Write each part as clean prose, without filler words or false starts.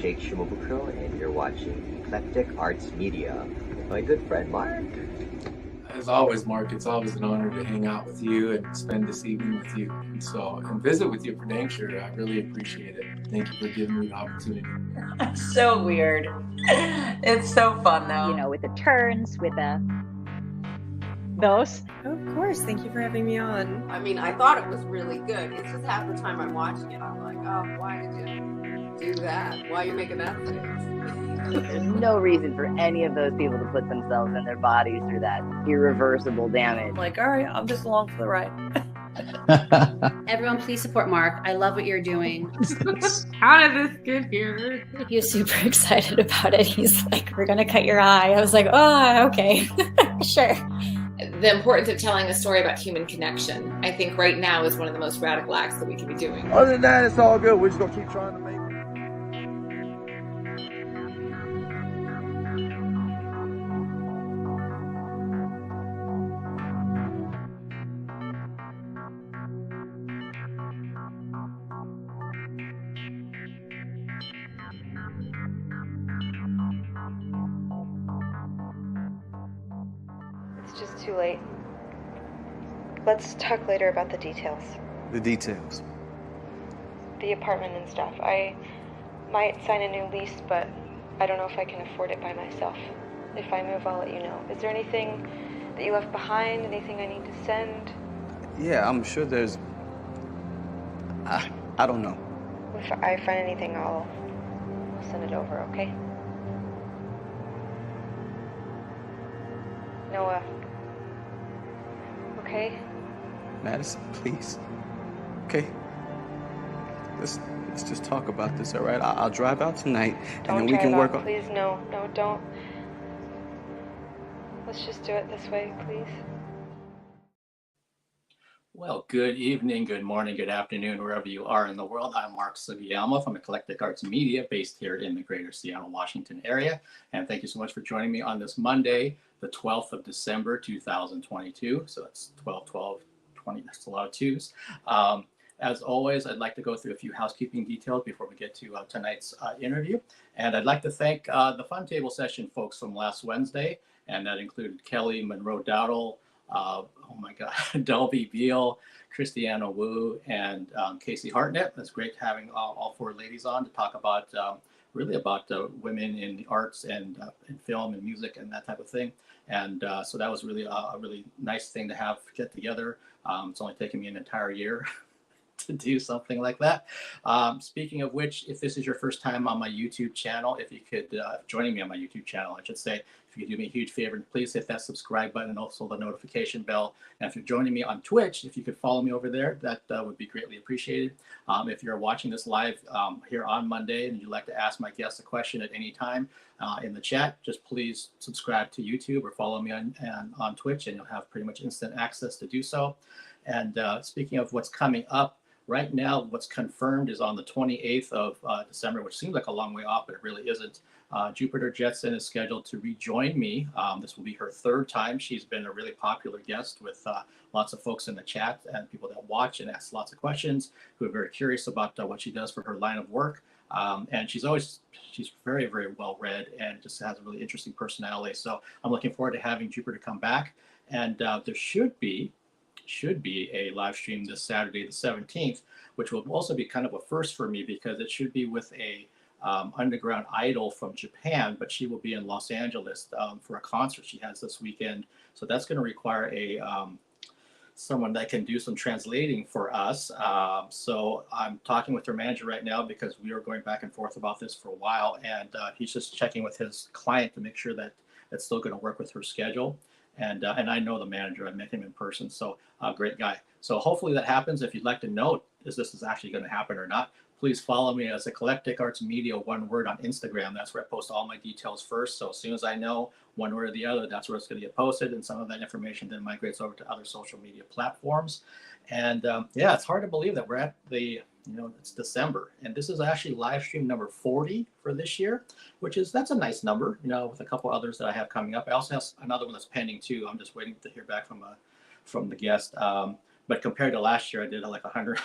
Jake Shimabukuro, and you're watching Eclectic Arts Media with my good friend Mark. As always, Mark, it's always an honor to hang out with you and spend this evening with you. And visit with you for dang sure. I really appreciate it. Thank you for giving me the opportunity. It's so weird. It's so fun though. You know, with the turns, with those. Of course. Thank you for having me on. I mean, I thought it was really good. It's just half the time I'm watching it, I'm like, oh, why did you do that? Why are you making that face? There's no reason for any of those people to put themselves and their bodies through that irreversible damage. I'm like, all right, I'm just along for the ride. Everyone, please support Mark. I love what you're doing. How did this get here? He was super excited about it. He's like, we're going to cut your eye. I was like, oh, okay, sure. The importance of telling a story about human connection, I think right now is one of the most radical acts that we can be doing. Other than that, it's all good. We're just going to keep trying to make it. It's just too late. Let's talk later about the details. The details. The apartment and stuff. I might sign a new lease, but I don't know if I can afford it by myself. If I move, I'll let you know. Is there anything that you left behind? Anything I need to send? Yeah, I'm sure there's... I don't know. If I find anything, I'll send it over, okay? Noah. Okay? Madison, please. Okay? Let's just talk about this, all right? I'll drive out tonight, and then we can work on... Please, no, don't. Let's just do it this way, please. Well, good evening, good morning, good afternoon, wherever you are in the world. I'm Mark Sugiyama from Eclectic Arts Media, based here in the greater Seattle, Washington area. And thank you so much for joining me on this Monday, the 12th of December, 2022. So it's 12/12/20, that's a lot of twos. As always, I'd like to go through a few housekeeping details before we get to tonight's interview. And I'd like to thank the Fun Table Session folks from last Wednesday, and that included Kelly Monroe Dowdle, oh my God, Delby Beal, Christiana Wu, and Casey Hartnett. It's great having all four ladies on to talk about really about women in the arts and in film and music and that type of thing. And so that was really a really nice thing to have get together. It's only taken me an entire year to do something like that. Speaking of which, if this is your first time on my YouTube channel, if you could joining me on my YouTube channel, I should say, if you could do me a huge favor, please hit that subscribe button and also the notification bell. And if you're joining me on Twitch, if you could follow me over there, that would be greatly appreciated. If you're watching this live here on Monday and you'd like to ask my guests a question at any time in the chat, just please subscribe to YouTube or follow me on Twitch, and you'll have pretty much instant access to do so. And speaking of what's coming up, right now, what's confirmed is on the 28th of December, which seems like a long way off, but it really isn't. Jupiter Jetson is scheduled to rejoin me. This will be her third time. She's been a really popular guest with lots of folks in the chat and people that watch and ask lots of questions who are very curious about what she does for her line of work. And she's very, very well read and just has a really interesting personality. So I'm looking forward to having Jupiter come back. And there should be a live stream this Saturday, the 17th, which will also be kind of a first for me because it should be with a underground idol from Japan, but she will be in Los Angeles for a concert she has this weekend. So that's going to require someone that can do some translating for us. So I'm talking with her manager right now because we are going back and forth about this for a while, and he's just checking with his client to make sure that it's still going to work with her schedule. And I know the manager. I met him in person, so great guy. So hopefully that happens. If you'd like to know if this is actually going to happen or not, please follow me as Eclectic Arts Media, one word, on Instagram. That's where I post all my details first. So as soon as I know one way or the other, that's where it's going to get posted. And some of that information then migrates over to other social media platforms. And yeah, it's hard to believe that we're at it's December. And this is actually live stream number 40 for this year, that's a nice number, with a couple others that I have coming up. I also have another one that's pending too. I'm just waiting to hear back from the guest. But compared to last year, I did like 100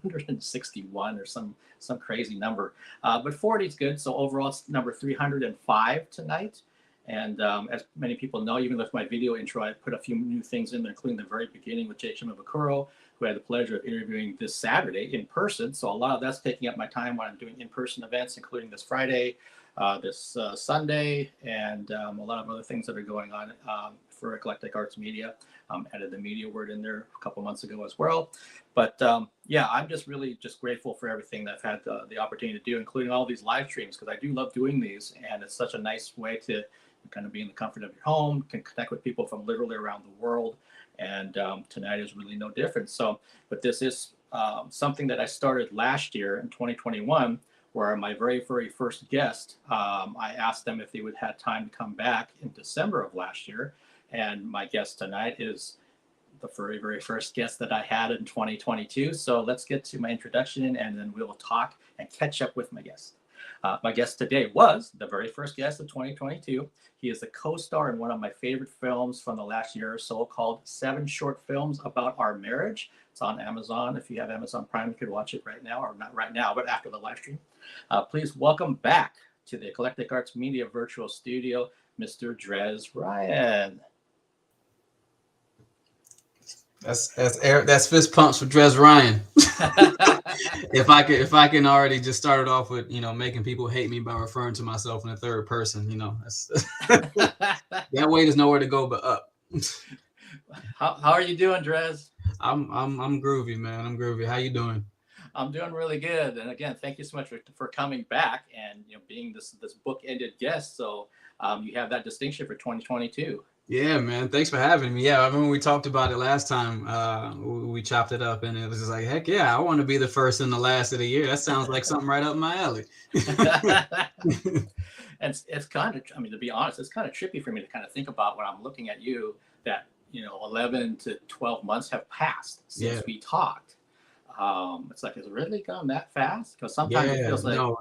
261 or some crazy number. But 40 is good. So overall, it's number 305 tonight. And as many people know, even with my video intro, I put a few new things in there, including the very beginning with Jake Shimabukuro, who I had the pleasure of interviewing this Saturday in person. So a lot of that's taking up my time when I'm doing in-person events, including this Friday, this Sunday, and a lot of other things that are going on for Eclectic Arts Media. Added the media word in there a couple months ago as well. But yeah, I'm just really grateful for everything that I've had the opportunity to do, including all these live streams, because I do love doing these, and it's such a nice way to kind of be in the comfort of your home, can connect with people from literally around the world. And tonight is really no different. So, but this is something that I started last year in 2021, where my very first guest, I asked them if they would have time to come back in December of last year. And my guest tonight is the very first guest that I had in 2022. So let's get to my introduction, and then we will talk and catch up with my guest. My guest today was the very first guest of 2022. He is a co-star in one of my favorite films from the last year or so called 7 Short Films About Our Marriage. It's on Amazon. If you have Amazon Prime, you could watch it right now, or not right now, but after the live stream. Please welcome back to the Eclectic Arts Media Virtual Studio, Mr. Drez Ryan. That's fist pumps for Drez Ryan. If I can already just start it off with, making people hate me by referring to myself in the third person, that's that way there's nowhere to go but up. How are you doing, Drez? I'm groovy, man. I'm groovy. How you doing? I'm doing really good. And again, thank you so much for coming back and being this book-ended guest. So you have that distinction for 2022. Yeah, man. Thanks for having me. Yeah, I remember we talked about it last time. We chopped it up, and it was just like, heck yeah, I want to be the first and the last of the year. That sounds like something right up my alley. And it's kind of, to be honest, it's kind of trippy for me to kind of think about when I'm looking at you that, 11 to 12 months have passed since we talked. It's like, has it really gone that fast? Because sometimes it feels like... No,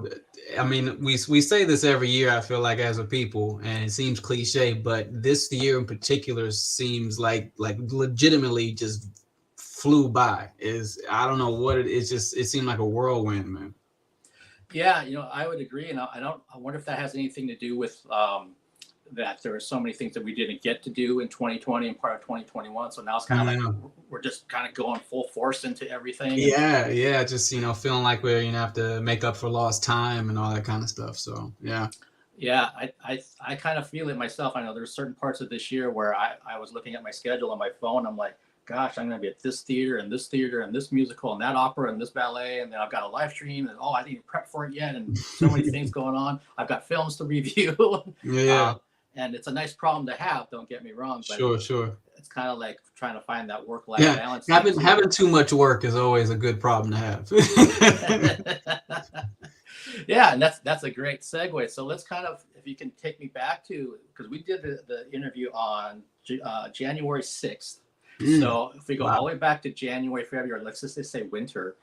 we say this every year, I feel like, as a people, and it seems cliche, but this year in particular seems like legitimately just flew by. I don't know what it is, it seemed like a whirlwind, man. Yeah, I would agree, and I wonder if that has anything to do with that there are so many things that we didn't get to do in 2020 and part of 2021. So now it's kind of like we're just kind of going full force into everything. Yeah. Just, feeling like we're, have to make up for lost time and all that kind of stuff. So, yeah. Yeah, I kind of feel it myself. I know there's certain parts of this year where I was looking at my schedule on my phone. I'm like, gosh, I'm going to be at this theater and this musical and that opera and this ballet. And then I've got a live stream and, I didn't prep for it yet. And so many things going on. I've got films to review. Yeah. And it's a nice problem to have, don't get me wrong. But Sure. It's kind of like trying to find that work-life balance. Having too much work is always a good problem to have. Yeah, and that's a great segue. So let's kind of, if you can take me back to, because we did the interview on January 6th. So if we go all the way back to January, February, let's just say winter,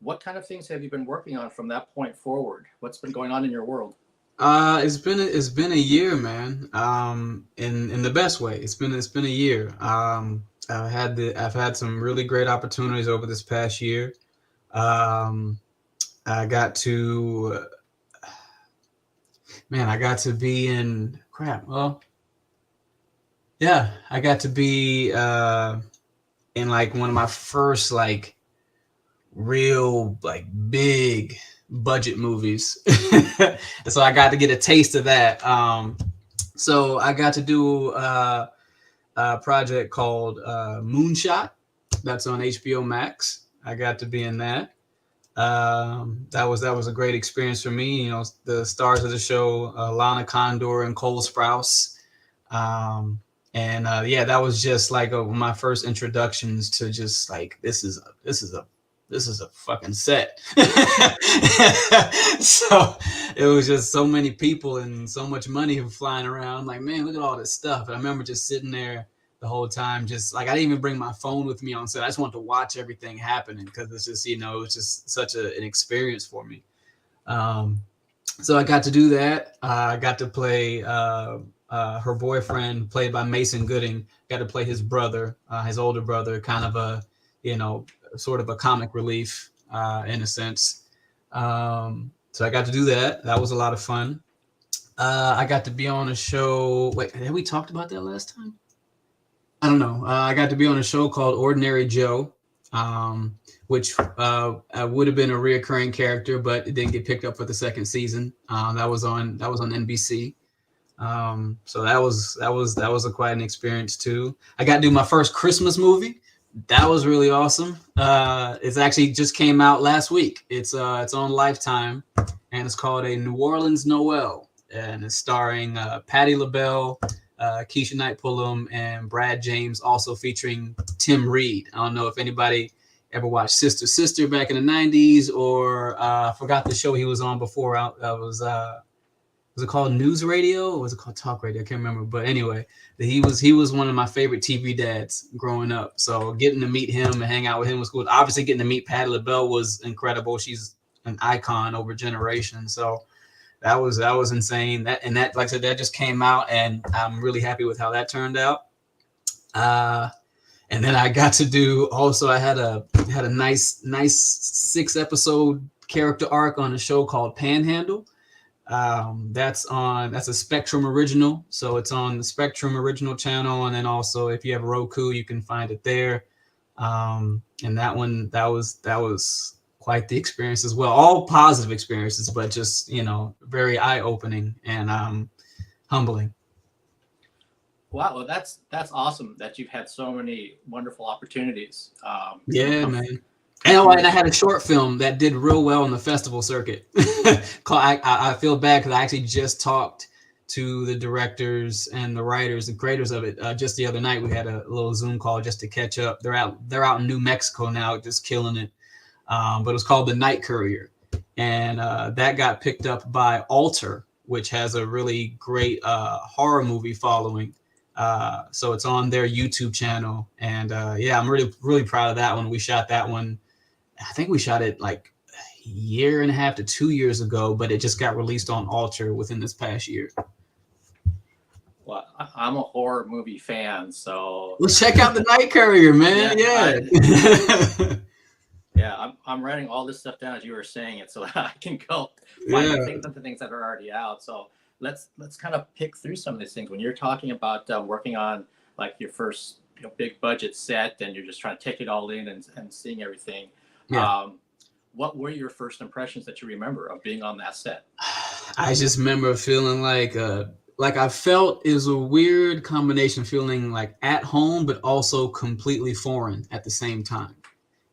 what kind of things have you been working on from that point forward? What's been going on in your world? It's been a year, man. In the best way. It's been a year. I've had some really great opportunities over this past year. I got to be in I got to be in like one of my first like real like big budget movies. So I got to get a taste of that. So I got to do a project called Moonshot. That's on HBO Max. I got to be in that. That was a great experience for me. The stars of the show, Lana Condor and Cole Sprouse. That was just like my first introductions to just like, this is a fucking set. So it was just so many people and so much money flying around. I'm like, man, look at all this stuff. And I remember just sitting there the whole time, just like, I didn't even bring my phone with me on set. I just wanted to watch everything happening because it's just, it was just such an experience for me. So I got to do that. I got to play her boyfriend, played by Mason Gooding. Got to play his brother, his older brother, kind of a, sort of a comic relief in a sense. So I got to do that. That was a lot of fun. I got to be on a show. Wait, had we talked about that last time? I don't know. I got to be on a show called Ordinary Joe, which would have been a reoccurring character, but it didn't get picked up for the second season. That was on NBC. So that was quite an experience too. I got to do my first Christmas movie. That was really awesome. It's actually just came out last week. It's on Lifetime, and it's called A New Orleans Noel, and it's starring Patti LaBelle, Keisha Knight Pullum, and Brad James, also featuring Tim Reed. I don't know if anybody ever watched Sister Sister back in the 90s, or I forgot the show he was on before. Was it called News Radio, or was it called Talk Radio? I can't remember. But anyway, he was one of my favorite TV dads growing up. So getting to meet him and hang out with him was cool. Obviously, getting to meet Patti LaBelle was incredible. She's an icon over generations. So that was insane. That, like I said, that just came out, and I'm really happy with how that turned out. And then I got to do also. I had a nice 6-episode character arc on a show called Panhandle. That's a Spectrum original, so it's on the Spectrum original channel, and then also if you have Roku, you can find it there. And that was quite the experience as well. All positive experiences, but just very eye-opening and humbling. Wow, well, that's awesome that you've had so many wonderful opportunities. Man. And I had a short film that did real well on the festival circuit. I feel bad because I actually just talked to the directors and the writers, the creators of it, just the other night. We had a little Zoom call just to catch up. They're out in New Mexico now, just killing it. But it was called The Night Courier, and that got picked up by Alter, which has a really great horror movie following. So it's on their YouTube channel, and I'm really proud of that one. We shot that one. I think we shot it like a year and a half to 2 years ago, but it just got released on Alter within this past year. Well, I'm a horror movie fan, so let's check out The Night Courier, man. I'm writing all this stuff down as you were saying it, so that I can go find the things that are already out. So let's kind of pick through some of these things. When you're talking about working on like your first big budget set, and you're just trying to take it all in and seeing everything. What were your first impressions that you remember of being on that set? I just remember feeling like I felt it was a weird combination, feeling like at home, but also completely foreign at the same time,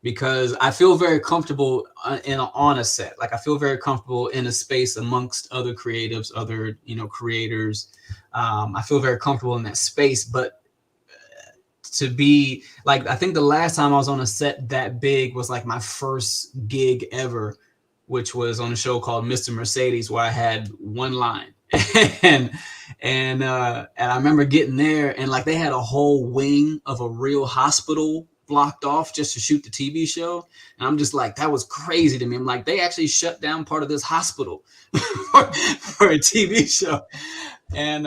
because I feel very comfortable on a set. Like I feel very comfortable in a space amongst other creatives, other creators. I feel very comfortable in that space, but to be like, I think the last time I was on a set that big was like my first gig ever, which was on a show called Mr. Mercedes, where I had one line. and I remember getting there, and like they had a whole wing of a real hospital blocked off just to shoot the TV show. And I'm just like, that was crazy to me. I'm like, they actually shut down part of this hospital for a TV show. And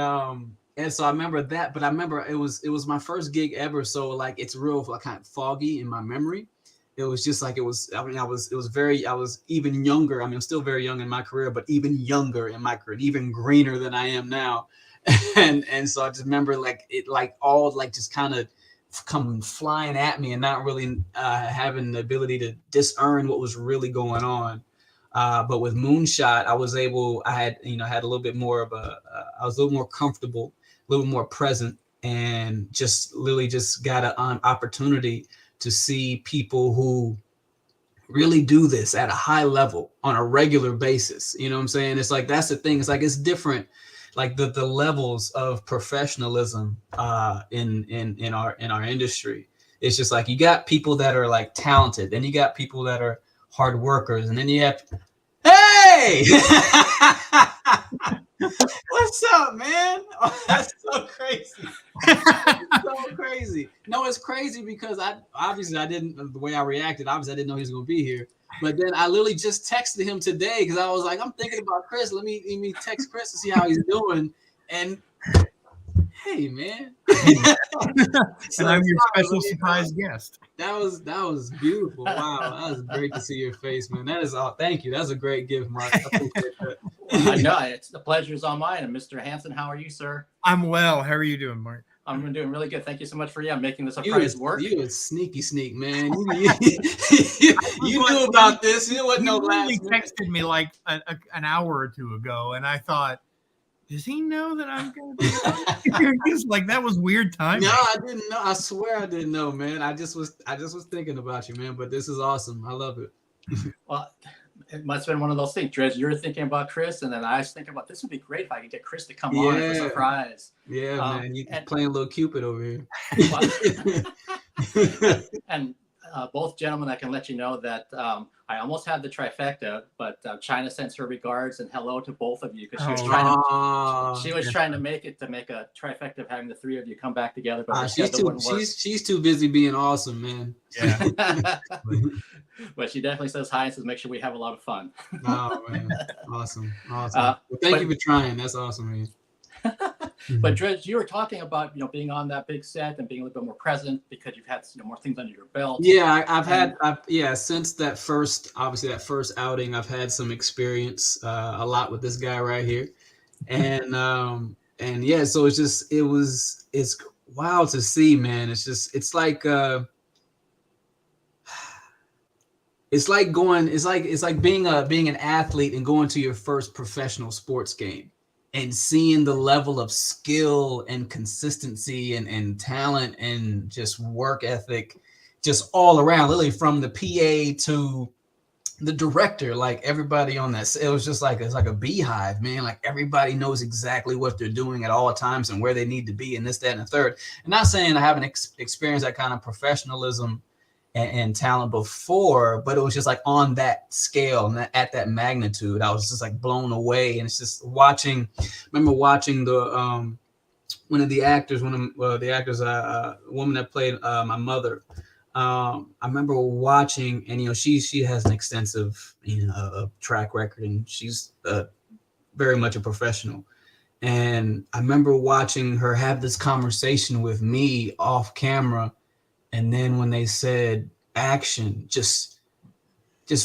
so I remember that, but I remember it was my first gig ever. So like, it's real like kind of foggy in my memory. It was just like, I was even younger. I mean, I'm still very young in my career, but even younger in my career, even greener than I am now. And so I just remember like it, like all like just kind of come flying at me and not really having the ability to discern what was really going on. But with Moonshot, I had a little bit more of I was a little more comfortable, a little more present, and just literally just got an opportunity to see people who really do this at a high level on a regular basis. You know what I'm saying? It's like, that's the thing. It's like, it's different. Like the levels of professionalism in our industry. It's just like, you got people that are like talented, then you got people that are hard workers, and then you have, hey, what's up, man? Oh, that's so crazy. It's so crazy. No, it's crazy because the way I reacted, obviously I didn't know he was going to be here. But then I literally just texted him today because I was like, I'm thinking about Chris. Let me text Chris to see how he's doing. And hey man. And I'm your special surprise guest. That was beautiful. Wow, that was great to see your face, man. That is all. Thank you. That's a great gift, Mark. I appreciate that. I know it's the pleasure's all mine. And Mr. Hansen, how are you, sir? I'm well. How are you doing, Mark? I'm doing really good. Thank you so much for making the surprise work. You a sneak, man. You knew about this. You wasn't no last minute. Texted me like an hour or two ago, and I thought, does he know that I'm going to be just like that was weird timing? No, I didn't know. I swear I didn't know, man. I just was thinking about you, man. But this is awesome. I love it. Well, it must have been one of those things, Drez. You're thinking about Chris, and then I was thinking about this would be great if I could get Chris to come on as a surprise. Yeah, man. You playing little Cupid over here. And both gentlemen, I can let you know that I almost had the trifecta, but China sends her regards and hello to both of you because she was trying to make a trifecta of having the three of you come back together. But she's too busy being awesome, man. Yeah. But she definitely says hi and says make sure we have a lot of fun. Oh man, awesome. Well, thank you for trying. That's awesome, man. But Drez, you were talking about being on that big set and being a little bit more present because you've had more things under your belt. Yeah, I've since that first outing, I've had some experience a lot with this guy right here, and yeah, so it's wild to see, man. It's like being an athlete and going to your first professional sports game and seeing the level of skill and consistency and talent and just work ethic just all around, literally from the PA to the director, like everybody on that, it was just like, it's like a beehive, man. Like everybody knows exactly what they're doing at all times and where they need to be and this, that, and the third. I'm not saying I haven't experienced that kind of professionalism and talent before, but it was just like on that scale and at that magnitude, I was just like blown away. And it's just remember watching the one of the actors, a woman that played my mother. I remember watching, and she has an extensive track record, and she's very much a professional. And I remember watching her have this conversation with me off camera. And then when they said action, just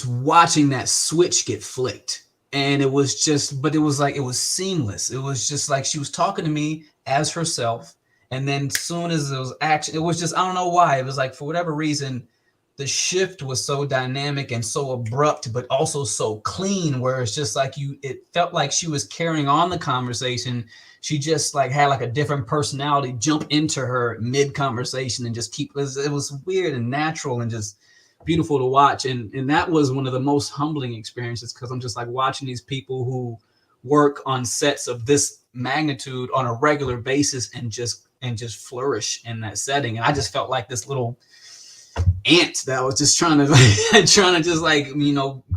watching that switch get flicked. And it was seamless. It was just like she was talking to me as herself. And then as soon as it was action, it was just, I don't know why. It was like, for whatever reason, the shift was so dynamic and so abrupt, but also so clean, where it's just like it felt like she was carrying on the conversation. She just like had like a different personality jump into her mid conversation and just it was weird and natural and just beautiful to watch. And that was one of the most humbling experiences, because I'm just like watching these people who work on sets of this magnitude on a regular basis and just flourish in that setting. And I just felt like this little ant that was just trying to just like,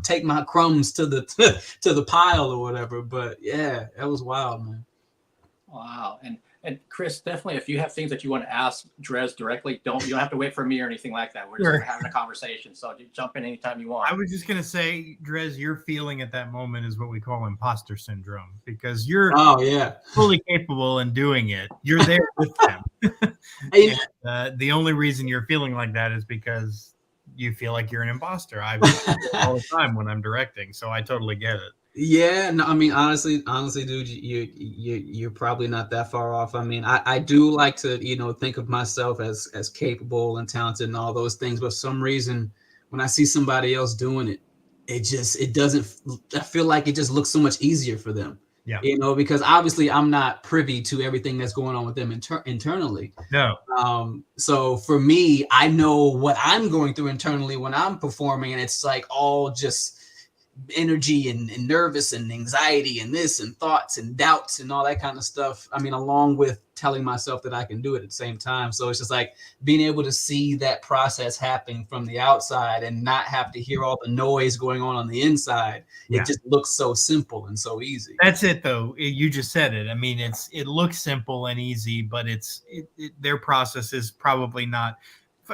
take my crumbs to the pile or whatever. But yeah, that was wild, man. Wow. And Chris, definitely, if you have things that you want to ask Drez directly, you don't have to wait for me or anything like that. We're just having a conversation. So you jump in anytime you want. I was just going to say, Drez, your feeling at that moment is what we call imposter syndrome, because you're fully capable in doing it. You're there with them. And, the only reason you're feeling like that is because you feel like you're an imposter. I feel all the time when I'm directing. So I totally get it. Yeah, no, I mean, honestly, dude, you're probably not that far off. I mean, I do like to, think of myself as capable and talented and all those things. But for some reason, when I see somebody else doing it, it doesn't, I feel like it just looks so much easier for them. Yeah. Because obviously I'm not privy to everything that's going on with them internally. No. So for me, I know what I'm going through internally when I'm performing, and it's like all just energy and nervous and anxiety and this and thoughts and doubts and all that kind of stuff. I mean, along with telling myself that I can do it at the same time. So it's just like being able to see that process happening from the outside and not have to hear all the noise going on the inside. Yeah. It just looks so simple and so easy. That's it, though. You just said it. I mean, it looks simple and easy, but their process is probably not.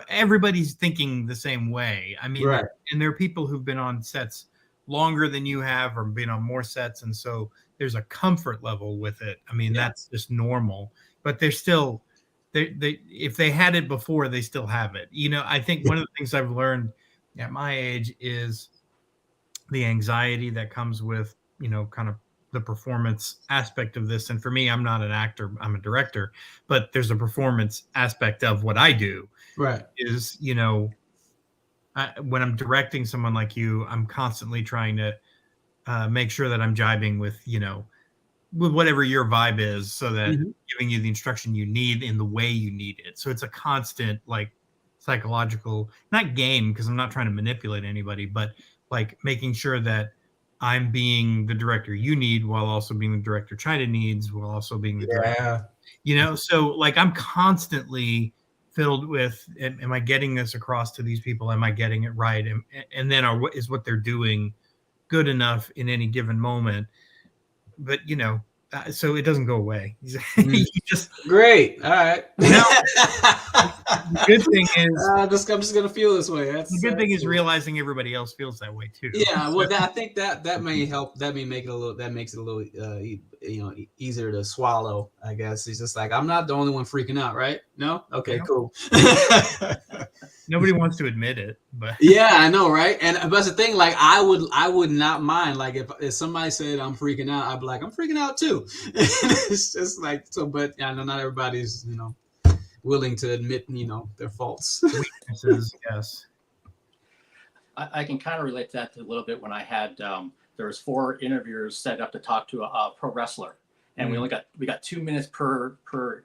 Everybody's thinking the same way. I mean, right. And there are people who've been on sets longer than you have or been on more sets, and so there's a comfort level with it. I mean, that's just normal. but they're still they if they had it before, they still have it. You know, I think one of the things I've learned at my age is the anxiety that comes with, you know, kind of the performance aspect of this. And for me, I'm not an actor, I'm a director, but there's a performance aspect of what I do. Right. Is, you know, when I'm directing someone like you, I'm constantly trying to make sure that I'm jibing with, you know, with whatever your vibe is, so that giving you the instruction you need in the way you need it. So it's a constant, like, psychological, not game, because I'm not trying to manipulate anybody, but like making sure that I'm being the director you need while also being the director China needs, while also being the director, you know? So like, I'm constantly filled with, am I getting this across to these people? Am I getting it right? And then is what they're doing good enough in any given moment? But, you know, so it doesn't go away. You just great. All right. You know, the good thing is I'm just gonna feel this way. The good thing is realizing everybody else feels that way too. Yeah, well, I think that may help. That may make it a little. That makes it a little, you know, easier to swallow. I guess it's just like, I'm not the only one freaking out, right? No, okay, cool. Nobody wants to admit it, but yeah, I know, right? And but that's the thing. Like, I would not mind. Like, if somebody said I'm freaking out, I'd be like, I'm freaking out too. It's just like so. But I know not everybody's, you know, willing to admit, you know, their faults. Weaknesses, yes. I can kind of relate to that a little bit when I had there was 4 interviewers set up to talk to a pro wrestler, and we got 2 minutes per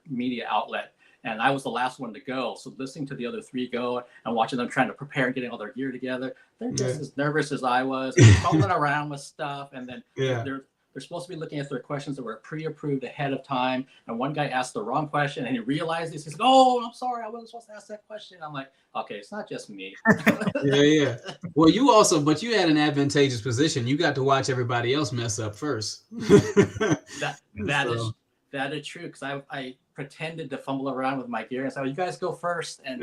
media outlet, and I was the last one to go. So listening to the other 3 go and watching them trying to prepare and getting all their gear together, they're just as nervous as I was, fumbling around with stuff, and then they're supposed to be looking at their questions that were pre-approved ahead of time. And one guy asked the wrong question, and he realized this. He's like, "Oh, I'm sorry, I wasn't supposed to ask that question." I'm like, "Okay, it's not just me." Yeah. Well, you had an advantageous position. You got to watch everybody else mess up first. That is true, because I pretended to fumble around with my gear and said, "You guys go first." And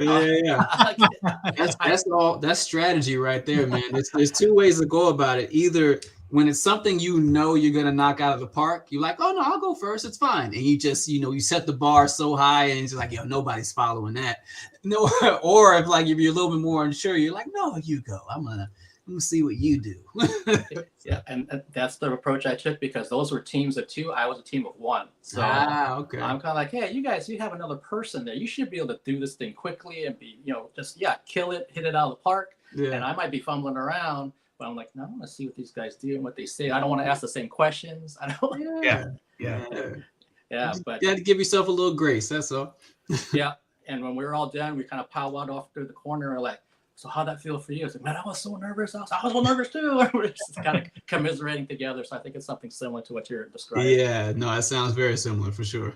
that's strategy right there, man. There's 2 ways to go about it. Either when it's something you know you're gonna knock out of the park, you're like, "Oh no, I'll go first, it's fine," and you just, you know, you set the bar so high, and it's like, yo, nobody's following that. No, or if you're a little bit more unsure, you're like, "No, you go. I'm gonna see what you do." Yeah, and that's the approach I took, because those were teams of 2. I was a team of 1. So okay. I'm kind of like, "Hey, you guys, you have another person there. You should be able to do this thing quickly and be, you know, just kill it, hit it out of the park." Yeah. And I might be fumbling around, but I'm like, "No, I want to see what these guys do and what they say. I don't want to ask the same questions. I don't." Yeah. But you had to give yourself a little grace. That's all. Yeah. And when we were all done, we kind of powwowed off through the corner. We're like, "So how'd that feel for you?" I was like, "Man, I was so nervous. I was so nervous too." We're just kind of commiserating together. So I think it's something similar to what you're describing. Yeah, no, it sounds very similar for sure.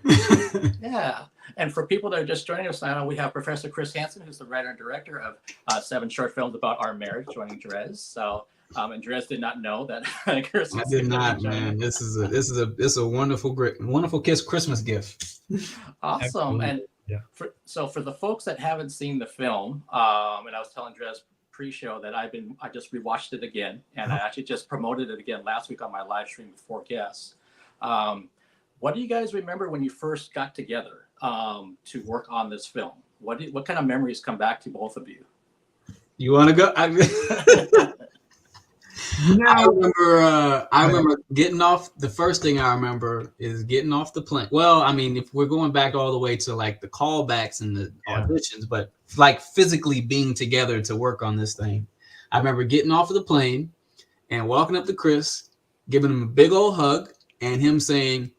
Yeah. And for people that are just joining us now, we have Professor Chris Hansen, who's the writer and director of 7 short films about our marriage, joining Drez. So, and Drez did not know that Chris. I did not, man. This is a wonderful Christmas gift. Awesome. Absolutely. And for the folks that haven't seen the film, and I was telling Drez pre-show that I just rewatched it again, and I actually just promoted it again last week on my live stream with 4 guests. What do you guys remember when you first got together to work on this film? What kind of memories come back to both of you? You want to go? I remember getting off. The first thing I remember is getting off the plane. Well, I mean, if we're going back all the way to like the callbacks and the auditions, but like physically being together to work on this thing, I remember getting off of the plane and walking up to Chris, giving him a big old hug, and him saying,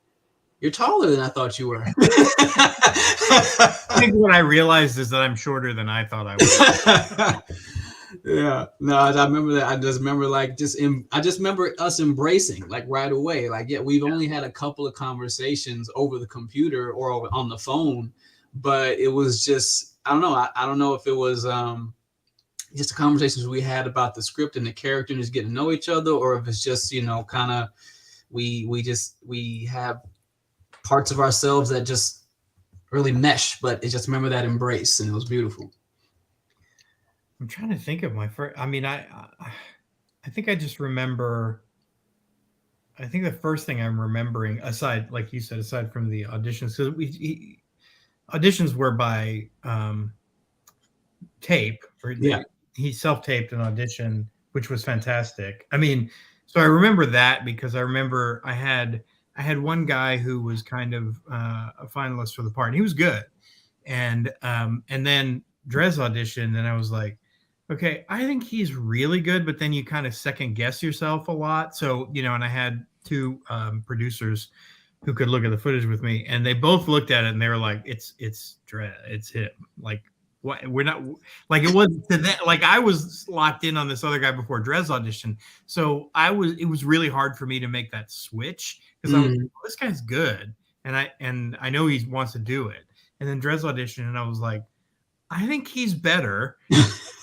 "You're taller than I thought you were." I think what I realized is that I'm shorter than I thought I was. Yeah, no, I remember that. I just remember I just remember us embracing like right away. Like, we've only had a couple of conversations over the computer or on the phone, but it was just, I don't know. I don't know if it was just the conversations we had about the script and the character and just getting to know each other, or if it's just, you know, kind of we have parts of ourselves that just really mesh. But I just remember that embrace, and it was beautiful. I'm trying to think of my first. I mean, I think I just remember I think the first thing I'm remembering, aside, like you said, aside from the auditions, because auditions were by tape, or he self-taped an audition, which was fantastic. I mean, so I remember that because I remember I had one guy who was kind of a finalist for the part, and he was good. And then Drez auditioned, and I was like, okay, I think he's really good, but then you kind of second guess yourself a lot. So, you know, and I had two producers who could look at the footage with me, and they both looked at it and they were like, it's Drez, it's him. Like, what, we're not, like, it wasn't to that, like, I was locked in on this other guy before Drez audition. So it was really hard for me to make that switch, because I was like, oh, this guy's good. And I know he wants to do it. And then Drez auditioned, and I was like, I think he's better.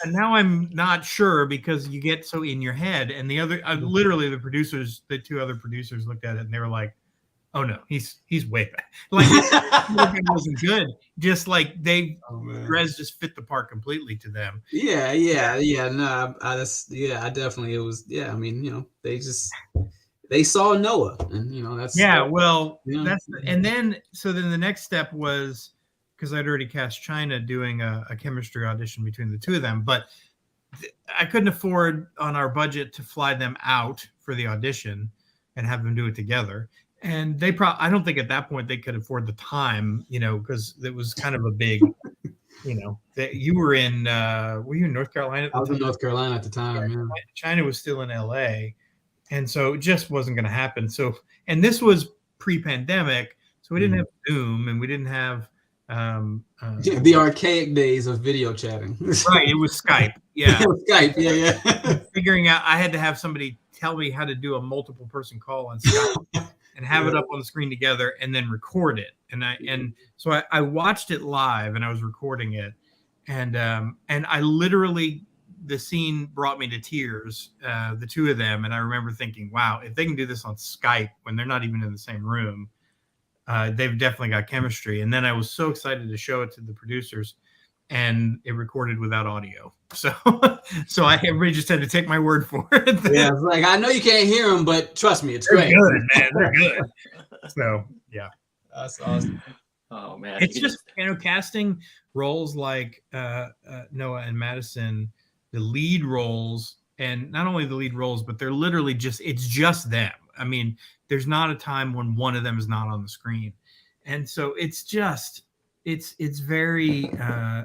And now I'm not sure, because you get so in your head. And the other, literally the two other producers looked at it and they were like, oh no, he's way better. Like, it wasn't good. Just like Drez just fit the part completely to them. Yeah. No, I definitely, it was, I mean, you know, they saw Noah, and you know, that's and then the next step was, because I'd already cast China doing a chemistry audition between the two of them, but I couldn't afford on our budget to fly them out for the audition and have them do it together. And I don't think at that point they could afford the time, you know, because it was kind of a big, you know, that you were in, were you in North Carolina at the time? I was in North Carolina at the time. Yeah. China was still in LA. And so it just wasn't going to happen. So, and this was pre-pandemic, so we didn't have Zoom, and we didn't have the archaic days of video chatting. Right, it was Skype. Yeah, it was Skype. Yeah. Figuring out, I had to have somebody tell me how to do a multiple person call on Skype and have it up on the screen together, and then record it. And so I watched it live, and I was recording it, and I literally, the scene brought me to tears, the two of them. And I remember thinking, wow, if they can do this on Skype when they're not even in the same room, they've definitely got chemistry. And then I was so excited to show it to the producers, and it recorded without audio. So everybody just had to take my word for it. Yeah, it's like, I know you can't hear them, but trust me, it's They're great. good, man. They're good. So, yeah. That's awesome. Oh, man. It's just, you know, casting roles like Noah and Madison, the lead roles, and not only the lead roles, but they're literally it's just them. I mean, there's not a time when one of them is not on the screen. And so it's very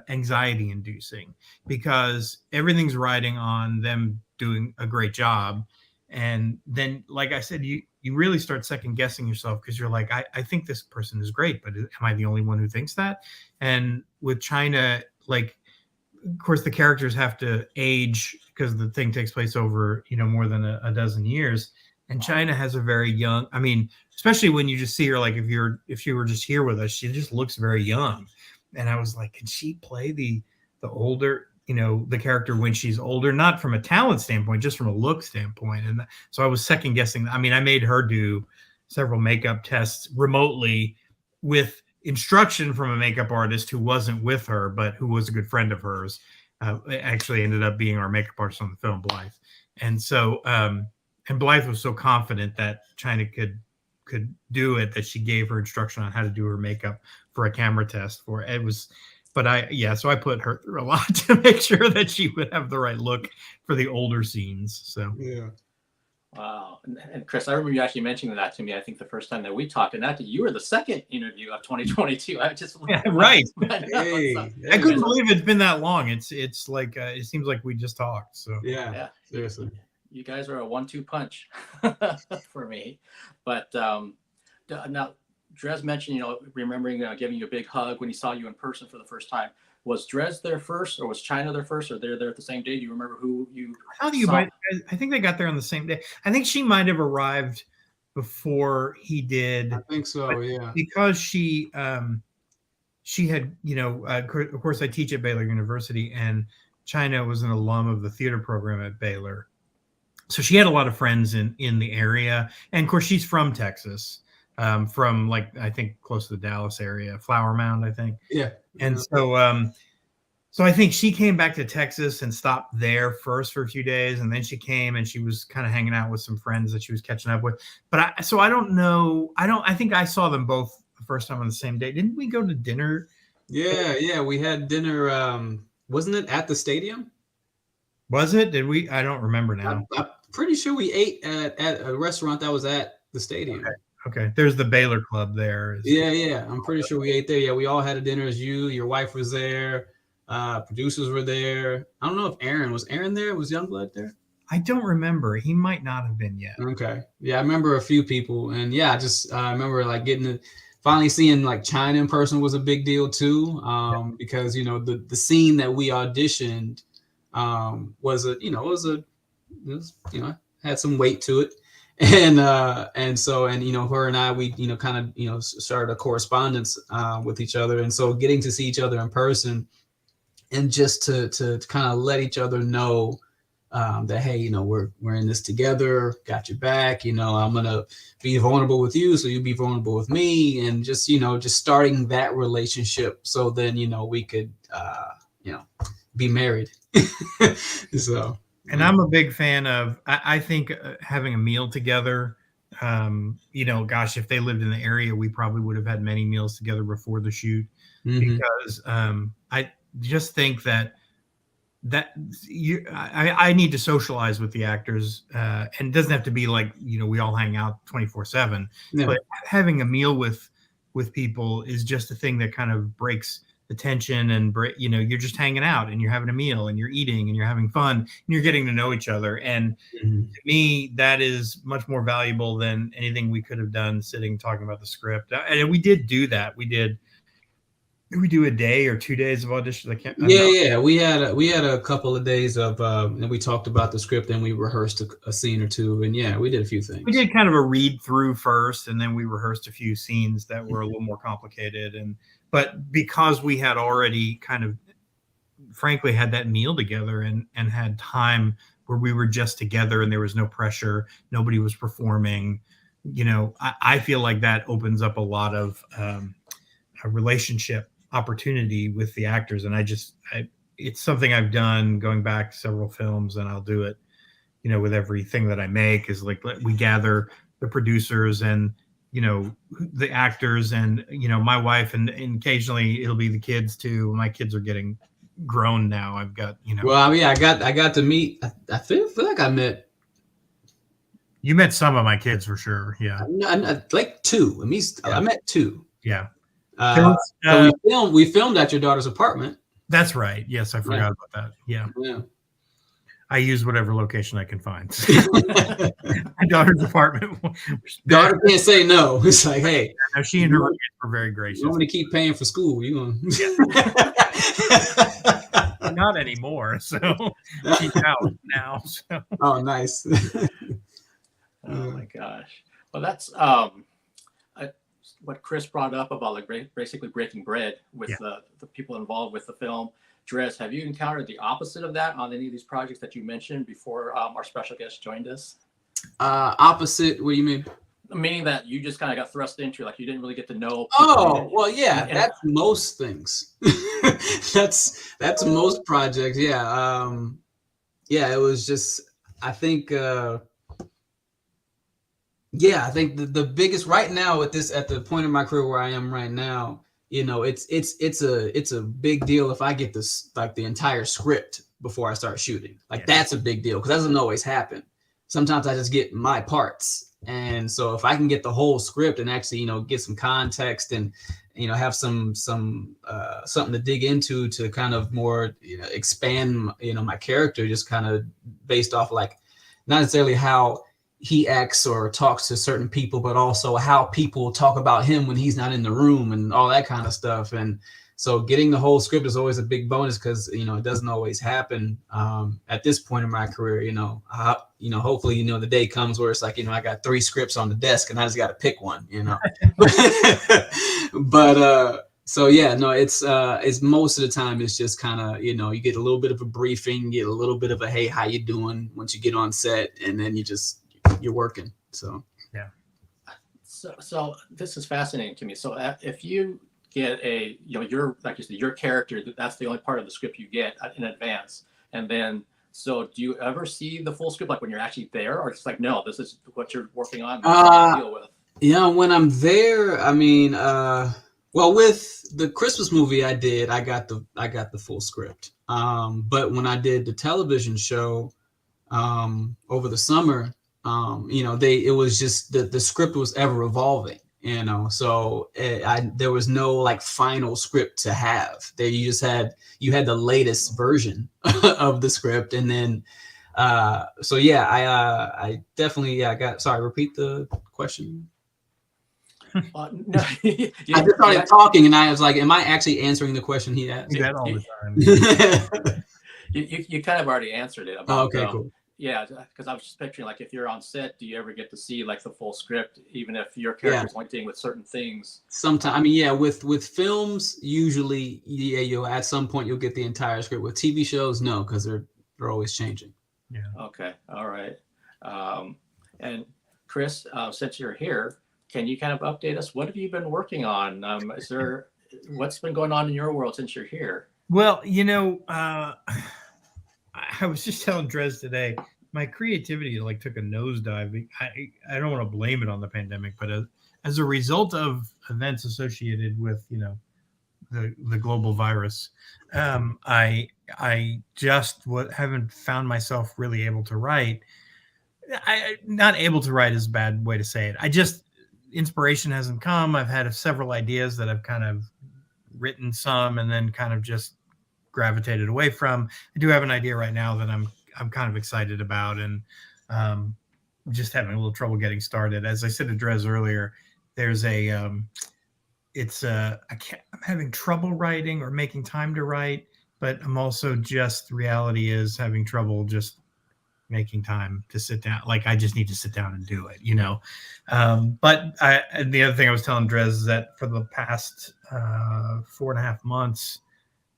anxiety inducing, because everything's riding on them doing a great job. And then, like I said, you really start second guessing yourself, because you're like, I think this person is great, but am I the only one who thinks that? And with China, like, of course, the characters have to age, because the thing takes place over, you know, more than a dozen years. And China has a very young, I mean, especially when you just see her, like if she were just here with us, she just looks very young. And I was like, can she play the older, you know, the character when she's older, not from a talent standpoint, just from a look standpoint. And so I was second guessing. I mean, I made her do several makeup tests remotely with instruction from a makeup artist who wasn't with her, but who was a good friend of hers. Actually ended up being our makeup artist on the film, Blythe. And so, and Blythe was so confident that China could do it, that she gave her instruction on how to do her makeup for a camera test for it. So I put her through a lot to make sure that she would have the right look for the older scenes. So, yeah. Wow. And Chris, I remember you actually mentioning that to me, I think the first time that we talked, and that you were the second interview of 2022. I just right. Hey, I couldn't believe it's been that long. It's like it seems like we just talked. So yeah. Seriously. You guys are a 1-2 punch for me. But now Drez mentioned, you know, remembering giving you a big hug when he saw you in person for the first time. Was Drez there first, or was China there first, or they're there at the same day? Do you remember who you saw? I think they got there on the same day. I think she might have arrived before he did. I think so, yeah. Because she had, you know, of course I teach at Baylor University, and China was an alum of the theater program at Baylor. So she had a lot of friends in the area. And of course she's from Texas, from, like, I think close to the Dallas area, Flower Mound, I think. Yeah. And So I think she came back to Texas and stopped there first for a few days, and then she came and she was kind of hanging out with some friends that she was catching up with. But I don't know. I think I saw them both the first time on the same day. Didn't we go to dinner? Yeah, we had dinner. Wasn't it at the stadium? Was it? Did we? I don't remember now. I'm pretty sure we ate at a restaurant that was at the stadium. Okay. There's the Baylor Club there. Yeah. I'm pretty sure we ate there. Yeah, we all had a dinner as you. Your wife was there. Producers were there. I don't know if Aaron was there. Was Youngblood there? I don't remember. He might not have been yet. Okay. Yeah, I remember a few people, and yeah, I remember like finally seeing like China in person was a big deal too. Because the scene that we auditioned had some weight to it. And her and I, we kind of started a correspondence with each other, and so getting to see each other in person and just to kind of let each other know that, hey, we're in this together, got your back, I'm gonna be vulnerable with you, so you be vulnerable with me, and just starting that relationship, so then we could be married. So. And I'm a big fan of, I think having a meal together, gosh, if they lived in the area, we probably would have had many meals together before the shoot, because I just think that I need to socialize with the actors, and it doesn't have to be like, we all hang out 24/7, but having a meal with people is just a thing that kind of breaks the tension, and you're just hanging out and you're having a meal and you're eating and you're having fun and you're getting to know each other. And to me, that is much more valuable than anything we could have done sitting talking about the script. And we did do that. Did we do a day or 2 days of auditions? Yeah. We had a couple of days of, and we talked about the script and we rehearsed a scene or two, and yeah, we did a few things. We did kind of a read through first, and then we rehearsed a few scenes that were a little more complicated. But because we had already kind of, frankly, had that meal together and had time where we were just together and there was no pressure, nobody was performing, I feel like that opens up a lot of a relationship opportunity with the actors. And it's something I've done going back several films, and I'll do it, with everything that I make, is like, we gather the producers and, the actors and, my wife, and occasionally it'll be the kids too. My kids are getting grown now. I've got, Well, I mean, I got to meet, I feel like I met. You met some of my kids for sure. Yeah. Like two. I met two. Yeah. So we filmed at your daughter's apartment. That's right. Yes, I forgot about that. Yeah. I use whatever location I can find. My daughter's apartment. Daughter can't say no. It's like, hey. No, she and her roommates were very gracious. You want me to keep paying for school? You Not anymore. So she's out now. So. Oh, nice. Oh my gosh. Well, that's what Chris brought up about like basically breaking bread with the people involved with the film. Drez, have you encountered the opposite of that on any of these projects that you mentioned before our special guest joined us? Opposite? What do you mean? Meaning that you just kind of got thrust into, like, you didn't really get to know. Oh, well, yeah, that's most things. that's most projects. Yeah. It was just, I think, I think the biggest right now at the point in my career where I am right now, it's a big deal if I get this, like, the entire script before I start shooting. Like, that's a big deal, because that doesn't always happen. Sometimes I just get my parts. And so if I can get the whole script and actually, get some context and, have some something to dig into to kind of more, expand, my character, just kind of based off, like, not necessarily how he acts or talks to certain people, but also how people talk about him when he's not in the room and all that kind of stuff. And so getting the whole script is always a big bonus, because, it doesn't always happen at this point in my career. Hopefully, the day comes where it's like, I got 3 scripts on the desk and I just got to pick one, But so yeah, no, it's most of the time it's just kind of, you get a little bit of a briefing, get a little bit of a, hey, how you doing, once you get on set, and then you're working. So yeah. So this is fascinating to me. So if you get your, like you said, your character, that's the only part of the script you get in advance. And then, so do you ever see the full script, like when you're actually there, or it's like, no, this is what you're working on, that's what you deal with? Yeah, when I'm there, I mean, well, with the Christmas movie I did, I got the full script. But when I did the television show over the summer, it was just the script was ever evolving, so there was no like final script to have. There you had the latest version of the script, and then so yeah, I definitely sorry, repeat the question. No, I just started talking, and I was like, "Am I actually answering the question he asked?" That all the time. you kind of already answered it. About, okay, cool. Yeah, because I was just picturing, like, if you're on set, do you ever get to see like the full script, even if your character's only dealing with certain things? Sometimes, I mean, yeah, with films, usually, yeah, you'll at some point you'll get the entire script. With TV shows, no, because they're always changing. Yeah. Okay. All right. And Chris, since you're here, can you kind of update us? What have you been working on? What's been going on in your world since you're here? Well, I was just telling Drez today, my creativity like took a nosedive. I don't want to blame it on the pandemic, but as a result of events associated with the global virus, I just haven't found myself really able to write. Not able to write is a bad way to say it. Inspiration hasn't come. I've had several ideas that I've kind of written some and then kind of just gravitated away from. I do have an idea right now that I'm kind of excited about, and just having a little trouble getting started. As I said to Drez earlier, there's I'm having trouble writing or making time to write, but I'm also the reality is having trouble just making time to sit down. Like, I just need to sit down and do it, but the other thing I was telling Drez is that for the past 4.5 months,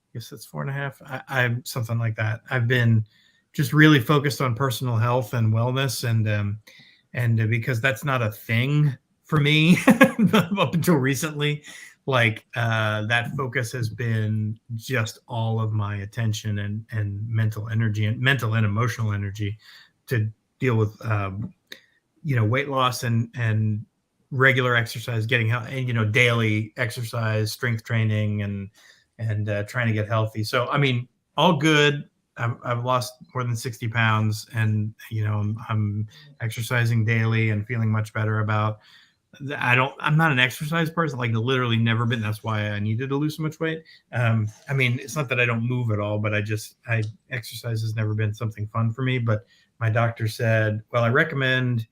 I guess that's 4.5. I'm something like that. I've been just really focused on personal health and wellness, and because that's not a thing for me up until recently, like that focus has been just all of my attention and mental energy and mental and emotional energy to deal with weight loss and regular exercise, getting health, and daily exercise, strength training, and trying to get healthy. So, I mean, all good. I've lost more than 60 pounds, and I'm exercising daily and feeling much better about. I'm not an exercise person, like literally never been. That's why I needed to lose so much weight. I mean, it's not that I don't move at all, but exercise has never been something fun for me. But my doctor said, well, I recommend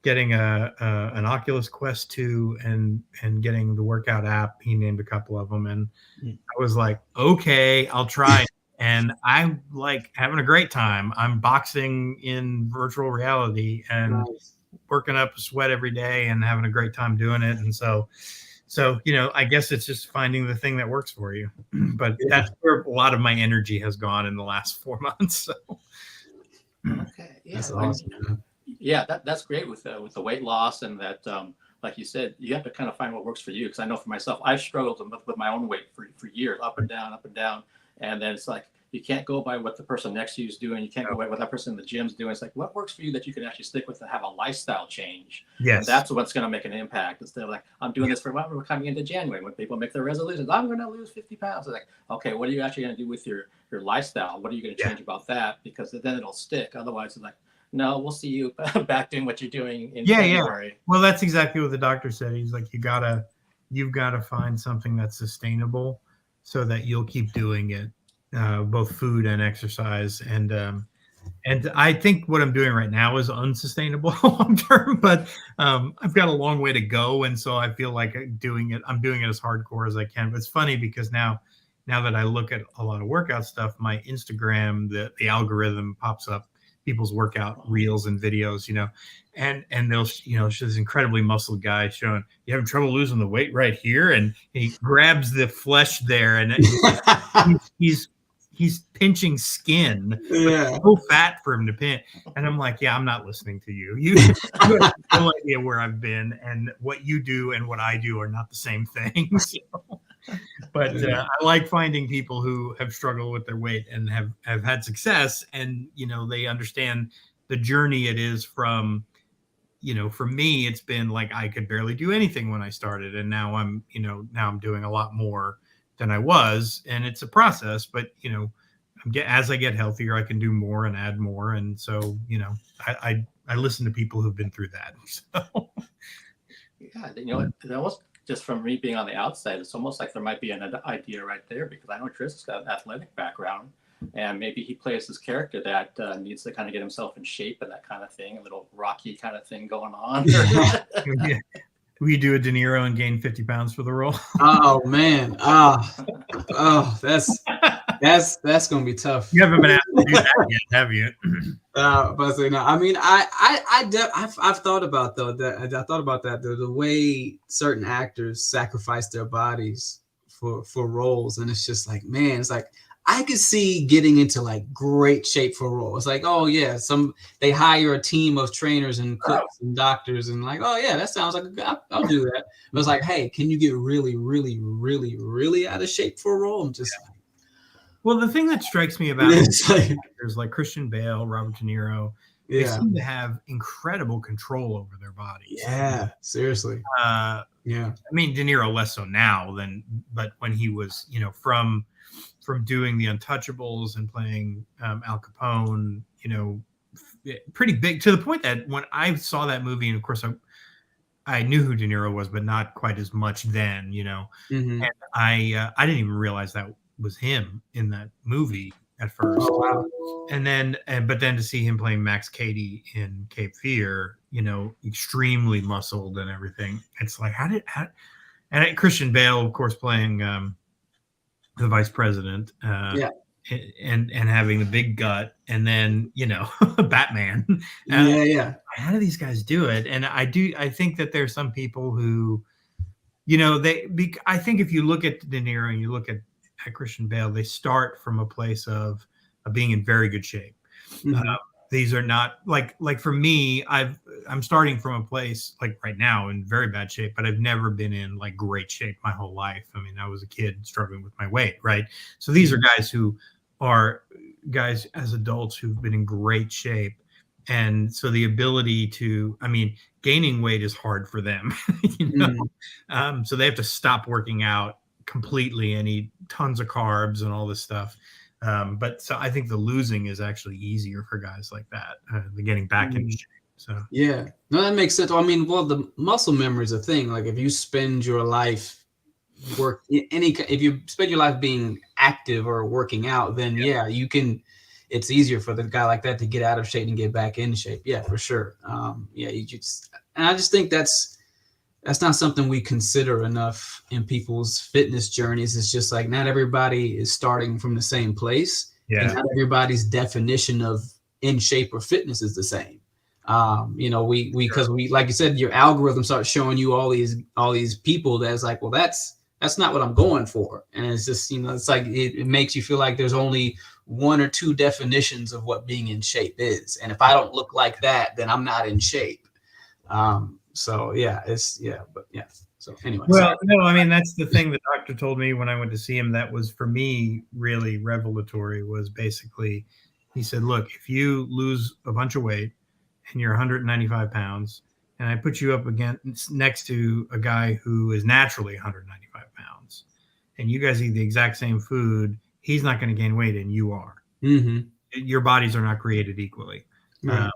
getting an Oculus Quest 2 and getting the workout app. He named a couple of them, and I was like, okay, I'll try it. And I'm like having a great time. I'm boxing in virtual reality and working up a sweat every day and having a great time doing it. And so I guess it's just finding the thing that works for you. But that's where a lot of my energy has gone in the last 4 months. So. Okay, yeah, that's awesome. Yeah, that's great with the weight loss, and that like you said, you have to kind of find what works for you. Because I know for myself, I've struggled with my own weight for years, up and down, and then it's like you can't go by what the person next to you is doing. You can't go by what that person in the gym's doing. It's like, what works for you that you can actually stick with and have a lifestyle change. Yes, and that's what's going to make an impact. Instead of like, I'm doing this we're coming into January when people make their resolutions. I'm going to lose 50 pounds. It's like, okay, what are you actually going to do with your lifestyle? What are you going to change about that? Because then it'll stick. Otherwise, it's like, no, we'll see you back doing what you're doing in January. Yeah. Well, that's exactly what the doctor said. He's like, you've got to find something that's sustainable so that you'll keep doing it, both food and exercise. And I think what I'm doing right now is unsustainable long term, but I've got a long way to go. And so I feel like I'm doing it as hardcore as I can. But it's funny because now that I look at a lot of workout stuff, my Instagram, the algorithm pops up people's workout reels and videos, and they'll, this incredibly muscled guy showing, you having trouble losing the weight right here. And he grabs the flesh there and he's pinching skin. Yeah. So fat for him to pinch. And I'm like, yeah, I'm not listening to you. You have no idea where I've been, and what you do and what I do are not the same thing. So, But I like finding people who have struggled with their weight and have had success, and they understand the journey it is from. For me, it's been like I could barely do anything when I started, and now I'm doing a lot more than I was, and it's a process. But as I get healthier, I can do more and add more, and so I listen to people who've been through that. So. Yeah, it almost just from me being on the outside, it's almost like there might be an idea right there, because I know Drez has got an athletic background, and maybe he plays this character that needs to kind of get himself in shape and that kind of thing, a little Rocky kind of thing going on. Yeah. Will you do a De Niro and gain 50 pounds for the role? Oh man, that's gonna be tough. You haven't been asked to do that yet, have you? But I say no. I mean, I've thought about the way certain actors sacrifice their bodies for roles, and it's just like, man, it's like I could see getting into like great shape for a role. It's like, oh yeah, they hire a team of trainers and cooks and doctors, and like, oh yeah, that sounds like I'll do that. But it's like, hey, can you get really, really, really, really out of shape for a role? I'm just like, well, the thing that strikes me about actors like Christian Bale, Robert De Niro, they seem to have incredible control over their bodies. Yeah, seriously. I mean, De Niro less so now but when he was, from doing The Untouchables and playing Al Capone, pretty big, to the point that when I saw that movie, and of course I knew who De Niro was, but not quite as much then, Mm-hmm. and I didn't even realize that was him in that movie at first. Oh, wow. But then to see him playing Max Cady in Cape Fear, extremely muscled and everything. It's like, and Christian Bale, of course, playing the vice president, and having the big gut, and then Batman. How do these guys do it? And I think that there's some people who, I think if you look at De Niro and you look at Christian Bale, they start from a place of being in very good shape. Mm-hmm. These are not like for me, I'm starting from a place like right now in very bad shape, but I've never been in like great shape my whole life. I mean, I was a kid struggling with my weight, right? So these are guys who are guys as adults who've been in great shape. And so the ability to, gaining weight is hard for them, Mm-hmm. So they have to stop working out completely and eat tons of carbs and all this stuff. But so I think the losing is actually easier for guys like that, the getting back into shape. So yeah, no, that makes sense. The muscle memory is a thing. Like if you spend your life if you spend your life being active or working out, then you can. It's easier for the guy like that to get out of shape and get back in shape. Yeah, for sure. And I just think that's not something we consider enough in people's fitness journeys. It's just like not everybody is starting from the same place. Yeah. And not everybody's definition of in shape or fitness is the same. Because we like you said, your algorithm starts showing you all these people that's like, well, that's not what I'm going for. And it's just, it's like it makes you feel like there's only one or two definitions of what being in shape is. And if I don't look like that, then I'm not in shape. So anyway. Well, no, that's the thing the doctor told me when I went to see him. That was for me really revelatory. Was basically, he said, look, if you lose a bunch of weight and you're 195 pounds, and I put you up against next to a guy who is naturally 195 pounds, and you guys eat the exact same food, he's not going to gain weight, and you are. Mm-hmm. Your bodies are not created equally. Right.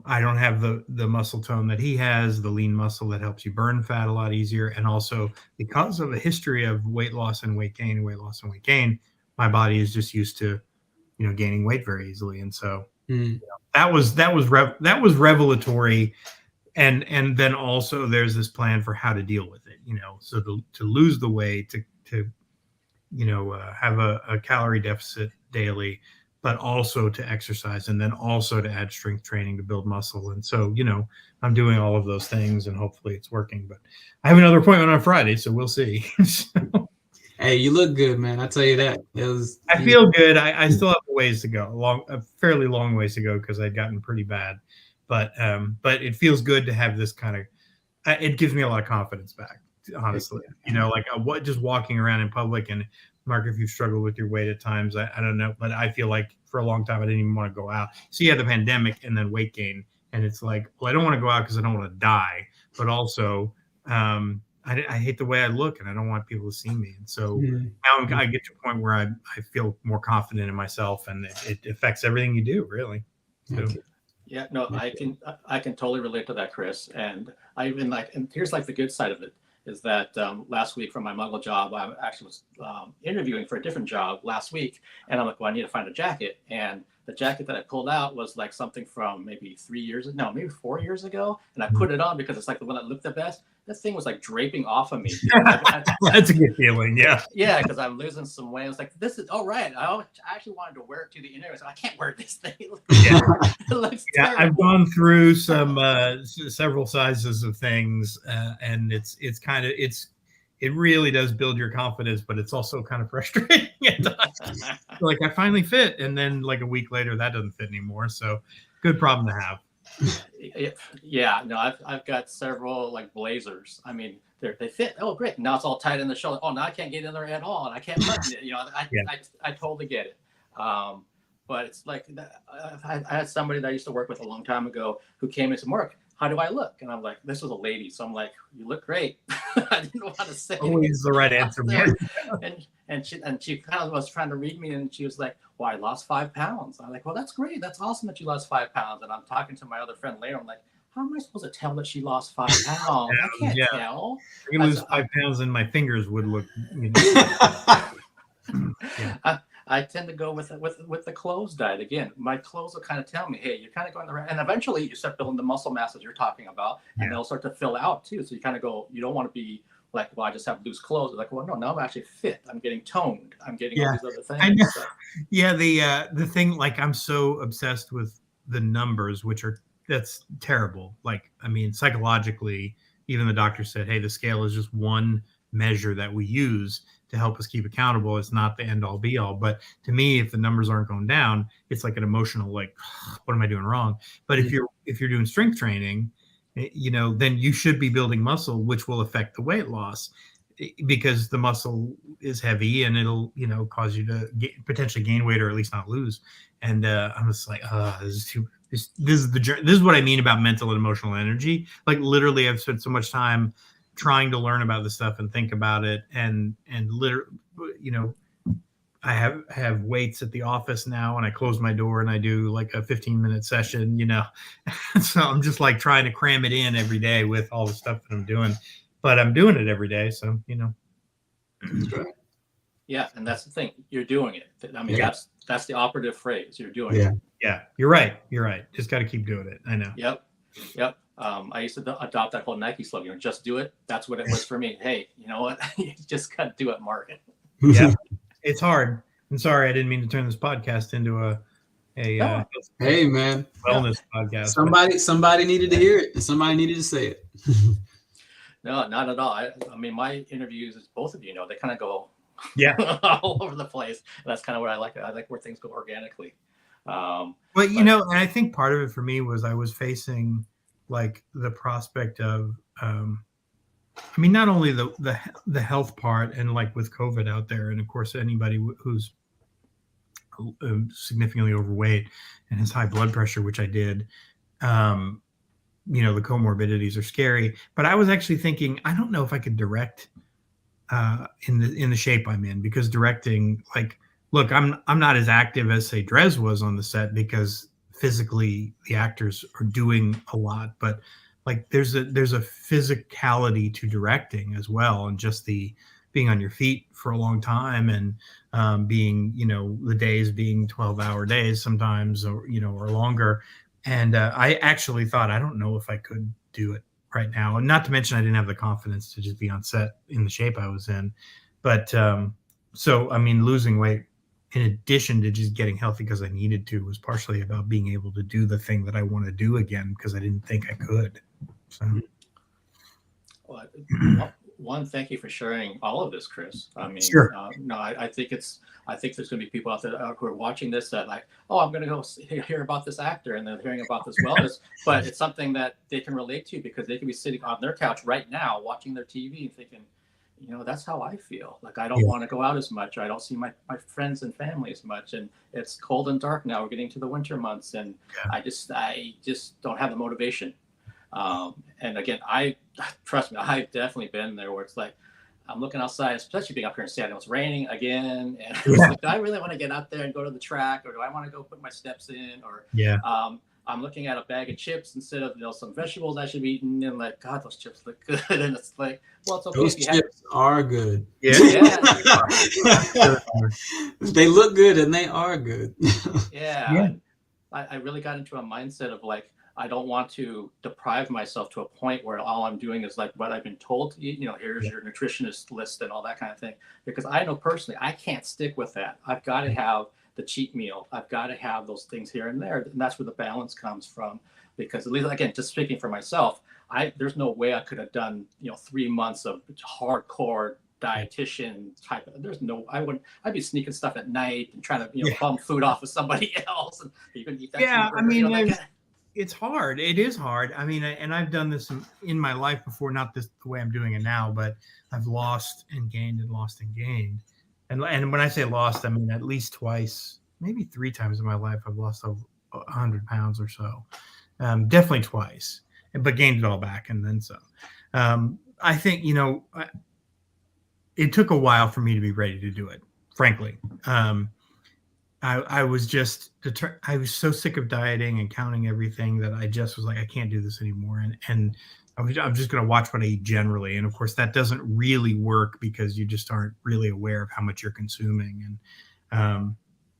I don't have the muscle tone that he has, the lean muscle that helps you burn fat a lot easier. And also because of a history of weight loss and weight gain, my body is just used to, gaining weight very easily. And so that was revelatory. And then also there's this plan for how to deal with it, so to lose the weight, to have a calorie deficit daily, but also to exercise, and then also to add strength training to build muscle. And so, I'm doing all of those things, and hopefully it's working. But I have another appointment on Friday, so we'll see. Hey, you look good, man. I tell you that. I feel good. I still have a ways to go, a fairly long ways to go, because I'd gotten pretty bad. But it feels good to have this kind of. It gives me a lot of confidence back. honestly. Like what just walking around in public. And Mark, if you've struggled with your weight at times, I don't know, but I feel like for a long time I didn't even want to go out. So you had the pandemic and then weight gain, and it's like, well, I don't want to go out because I don't want to die, but also I hate the way I look, and I don't want people to see me. And so now I get to a point where I feel more confident in myself, and it affects everything you do, really. So. Yeah, no, I can totally relate to that, Chris. And I even and here's like the good side of it is that last week from my Muggle job, I actually was interviewing for a different job last week, and I'm like, well, I need to find a jacket, and the jacket that I pulled out was like something from maybe maybe 4 years ago, and I put it on because it's like the one that looked the best. This thing was like draping off of me. That's a good feeling, yeah. Yeah, because I'm losing some weight. I was like, this is all right. I actually wanted to wear it to the interview. So I can't wear this thing. It looks terrible. I've gone through some several sizes of things, and it really does build your confidence, but it's also kind of frustrating at times. Like I finally fit, and then like a week later, that doesn't fit anymore. So, good problem to have. Yeah, no, I've got several like blazers. I mean, they fit. Oh, great! Now it's all tight in the shoulder. Oh, now I can't get in there at all, and I can't button it. I totally get it. But it's like I had somebody that I used to work with a long time ago who came and said, "Mark, how do I look?" And I'm like, this was a lady, so I'm like, you look great. I didn't know how to say always the right answer. and she kind of was trying to read me, and she was like, well, I lost 5 pounds. I'm like, well, that's great. That's awesome that you lost 5 pounds. And I'm talking to my other friend later. I'm like, how am I supposed to tell that she lost 5 pounds? I can't tell. I can lose 5 pounds and my fingers would look. I tend to go with the clothes diet. Again, my clothes will kind of tell me, hey, you're kind of going the right, and eventually you start building the muscle mass as you're talking about, and they'll start to fill out too. So you kind of go, you don't want to be like, well, I just have loose clothes. Like, well, no, now I'm actually fit. I'm getting toned. I'm getting all these other things. I know. So. Yeah, the thing, like, I'm so obsessed with the numbers, that's terrible. Like, I mean, psychologically, even the doctor said, hey, the scale is just one measure that we use to help us keep accountable. It's not the end all be all. But to me, if the numbers aren't going down, it's like an emotional, like, what am I doing wrong? But if you're doing strength training, then you should be building muscle, which will affect the weight loss because the muscle is heavy and it'll, cause you to potentially gain weight or at least not lose. And I'm just like, this is what I mean about mental and emotional energy. Like literally I've spent so much time trying to learn about this stuff and think about it. And literally, I have weights at the office now, and I close my door and I do like a 15-minute session, So I'm just like trying to cram it in every day with all the stuff that I'm doing, but I'm doing it every day. So, That's right. Yeah. And that's the thing, you're doing it. I mean, that's the operative phrase. You're doing it. Yeah. You're right. Just got to keep doing it. I know. Yep. I used to adopt that whole Nike slogan, just do it. That's what it was for me. Hey, you know what? You just got to do it, Mark. Yeah. It's hard. I'm sorry, I didn't mean to turn this podcast into a hey man wellness podcast. Somebody needed to hear it, and somebody needed to say it. No, not at all. I mean, my interviews, as both of you know, they kind of go all over the place. That's kind of what I like. I like where things go organically. And I think part of it for me was I was facing like the prospect of. Not only the health part and like with COVID out there, and of course anybody who's significantly overweight and has high blood pressure, which I did, the comorbidities are scary. But I was actually thinking, I don't know if I could direct in the shape I'm in, because directing, like, look, I'm not as active as say Drez was on the set because physically the actors are doing a lot, but like there's a physicality to directing as well, and just the being on your feet for a long time and being, the days being 12-hour days sometimes, or longer. And I actually thought, I don't know if I could do it right now. And not to mention, I didn't have the confidence to just be on set in the shape I was in. But losing weight, in addition to just getting healthy because I needed to, was partially about being able to do the thing that I want to do again because I didn't think I could. So, one, thank you for sharing all of this, Chris. I mean, sure. No, I think there's going to be people out there who are watching this that like, oh, I'm going to go hear about this actor, and they're hearing about this wellness, but it's something that they can relate to because they could be sitting on their couch right now watching their TV and thinking, that's how I feel. Like, I don't want to go out as much. I don't see my friends and family as much. And it's cold and dark now. We're getting to the winter months. And I just don't have the motivation. And again, trust me, I've definitely been there where it's like, I'm looking outside, especially being up here in Seattle, it's raining again. And it's like, do I really want to get out there and go to the track? Or do I want to go put my steps in? Or I'm looking at a bag of chips instead of some vegetables I should be eating, and like, God, those chips look good. And it's like, well, it's okay. Those chips are good. Yeah. They look good and they are good. I really got into a mindset of like, I don't want to deprive myself to a point where all I'm doing is like what I've been told to eat. Here's your nutritionist list and all that kind of thing. Because I know personally, I can't stick with that. I've got to have the cheat meal. I've got to have those things here and there. And that's where the balance comes from. Because at least, again, just speaking for myself, there's no way I could have done, 3 months of hardcore dietitian type of, I'd be sneaking stuff at night and trying to, bum food off of somebody else. And you can eat that. I mean, it's hard. It is hard. I mean, and I've done this in my life before, not the way I'm doing it now, but I've lost and gained and lost and gained. And when I say lost, I mean at least twice, maybe 3 times in my life, I've lost over 100 pounds or so. Definitely twice, but gained it all back and then some. I think, it took a while for me to be ready to do it, frankly. I was just I was so sick of dieting and counting everything that I just was like, I can't do this anymore. And I'm just going to watch what I eat generally. And of course, that doesn't really work because you just aren't really aware of how much you're consuming. And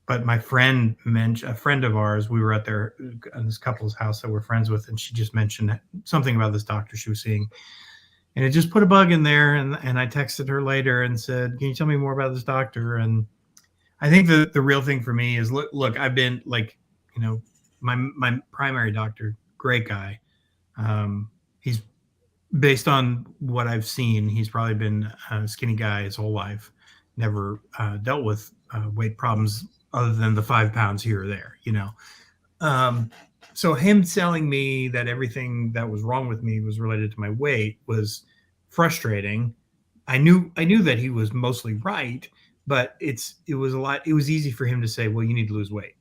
but my friend a friend of ours, we were at this couple's house that we're friends with, and she just mentioned something about this doctor she was seeing. And it just put a bug in there. And I texted her later and said, can you tell me more about this doctor? And I think the real thing for me is, look, I've been like, my primary doctor, great guy. He's, based on what I've seen, he's probably been a skinny guy his whole life, never dealt with weight problems other than the 5 pounds here or there, So him telling me that everything that was wrong with me was related to my weight was frustrating. I knew that he was mostly right, but it was easy for him to say, well, you need to lose weight.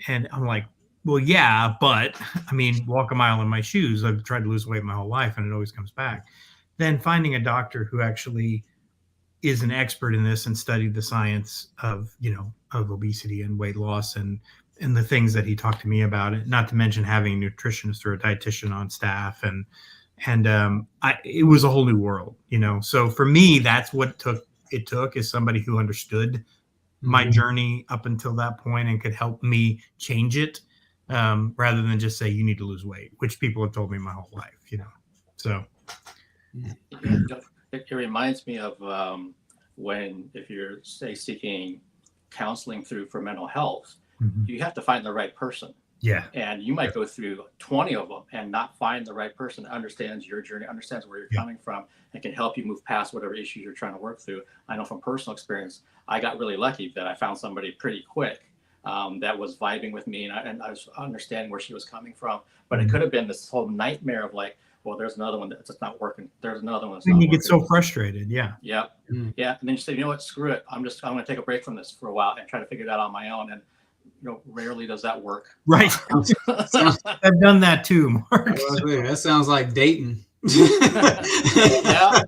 And I'm like, well, yeah, but I mean, walk a mile in my shoes. I've tried to lose weight my whole life and it always comes back. Then finding a doctor who actually is an expert in this and studied the science of obesity and weight loss and the things that he talked to me about it, not to mention having a nutritionist or a dietitian on staff. And it was a whole new world, So for me, that's what it took is somebody who understood my journey up until that point and could help me change it, rather than just say, you need to lose weight, which people have told me my whole life, So. It reminds me of if you're, say, seeking counseling for mental health, you have to find the right person. Yeah. And you might go through 20 of them and not find the right person that understands your journey, understands where you're coming from, and can help you move past whatever issues you're trying to work through. I know from personal experience, I got really lucky that I found somebody pretty quick that was vibing with me, and I was understanding where she was coming from. But it could have been this whole nightmare of like, well, there's another one that's just not working. There's another one that's not working. You get so frustrated. Yeah. Yeah. Yeah. And then you say, you know what, screw it. I'm going to take a break from this for a while and try to figure it out on my own. And rarely does that work. Right. I've done that too, Mark. That sounds like dating. Yeah.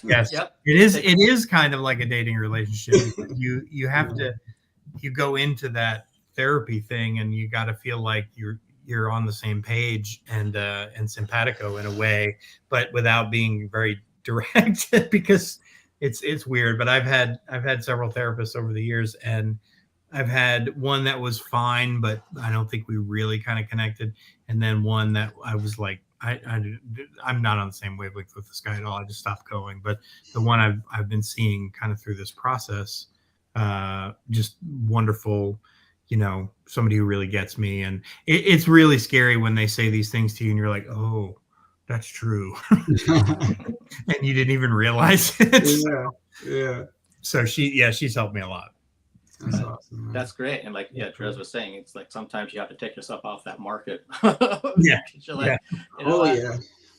Yes. Yep. It is kind of like a dating relationship. You have to, you go into that therapy thing and you got to feel like you're on the same page and simpatico in a way, but without being very direct because it's weird. But I've had several therapists over the years, and I've had one that was fine, but I don't think we really kind of connected. And then one that I was like, I'm not on the same wavelength with this guy at all. I just stopped going. But the one I've been seeing kind of through this process, just wonderful, somebody who really gets me. And it's really scary when they say these things to you and you're like, oh, that's true. And you didn't even realize it. Yeah. So she's helped me a lot. That's awesome, man. That's great. And like, Drez was saying, it's like sometimes you have to take yourself off that market. Yeah. You're like,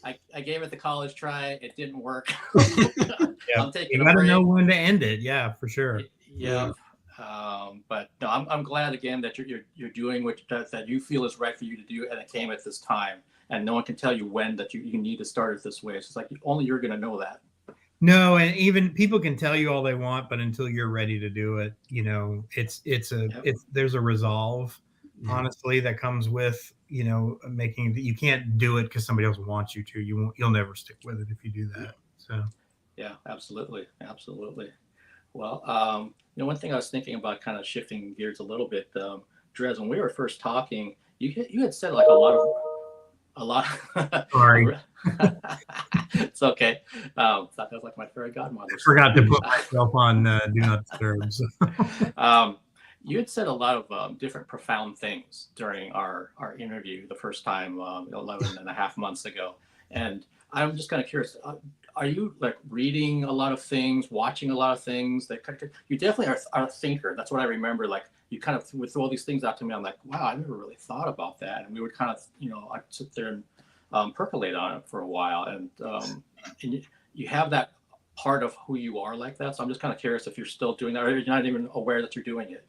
I gave it the college try. It didn't work. I'm taking you got to know when to end it. Yeah, for sure. Yeah. But no, I'm glad again that you're doing what that you feel is right for you to do, and it came at this time, and no one can tell you when that you need to start it this way. It's just like only you're going to know that. No, and even people can tell you all they want, but until you're ready to do it, there's a resolve, honestly, that comes with making. You can't do it because somebody else wants you to. You'll never stick with it if you do that. So. Yeah, absolutely. Well, one thing I was thinking about, kind of shifting gears a little bit, Drez, when we were first talking, you had said like a lot. Sorry. It's okay. That was like my fairy godmother. I forgot to put myself on Do Not Disturb. So. You had said a lot of different profound things during our interview the first time 11 and a half months ago. And I'm just kind of curious, are you like reading a lot of things, watching a lot of things? You definitely are a thinker. That's what I remember. Like you kind of would throw all these things out to me. I'm like, wow, I never really thought about that. And we would kind of, I'd sit there and percolate on it for a while. And you have that part of who you are like that. So I'm just kind of curious if you're still doing that, or you're not even aware that you're doing it.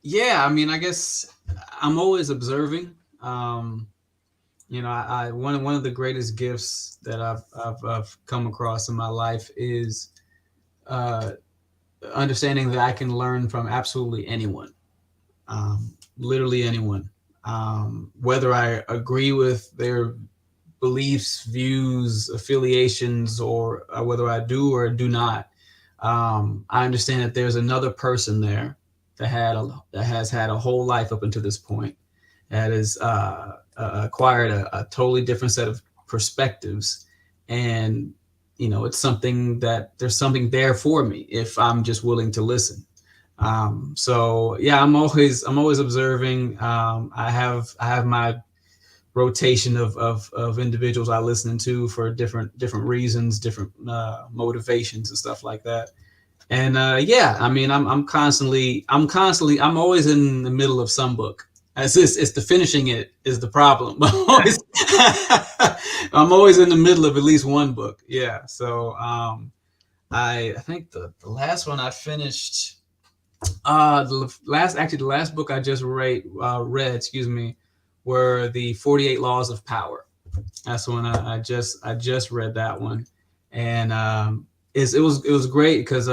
Yeah. I mean, I guess I'm always observing. One of the greatest gifts that I've come across in my life is understanding that I can learn from absolutely anyone, literally anyone, whether I agree with their beliefs, views, affiliations, or whether I do or do not. I understand that there's another person there that has had a whole life up until this point, that has acquired a totally different set of perspectives, and it's something that there's something there for me if I'm just willing to listen. So yeah, I'm always observing. I have my rotation of individuals I listen to for different reasons, different motivations and stuff like that. And I mean, I'm always in the middle of some book. It's the finishing it is the problem. I'm always in the middle of at least one book. Yeah. So I think the last one I finished, the last book I just read, were the 48 Laws of Power. That's the one I just read that one, and it was great because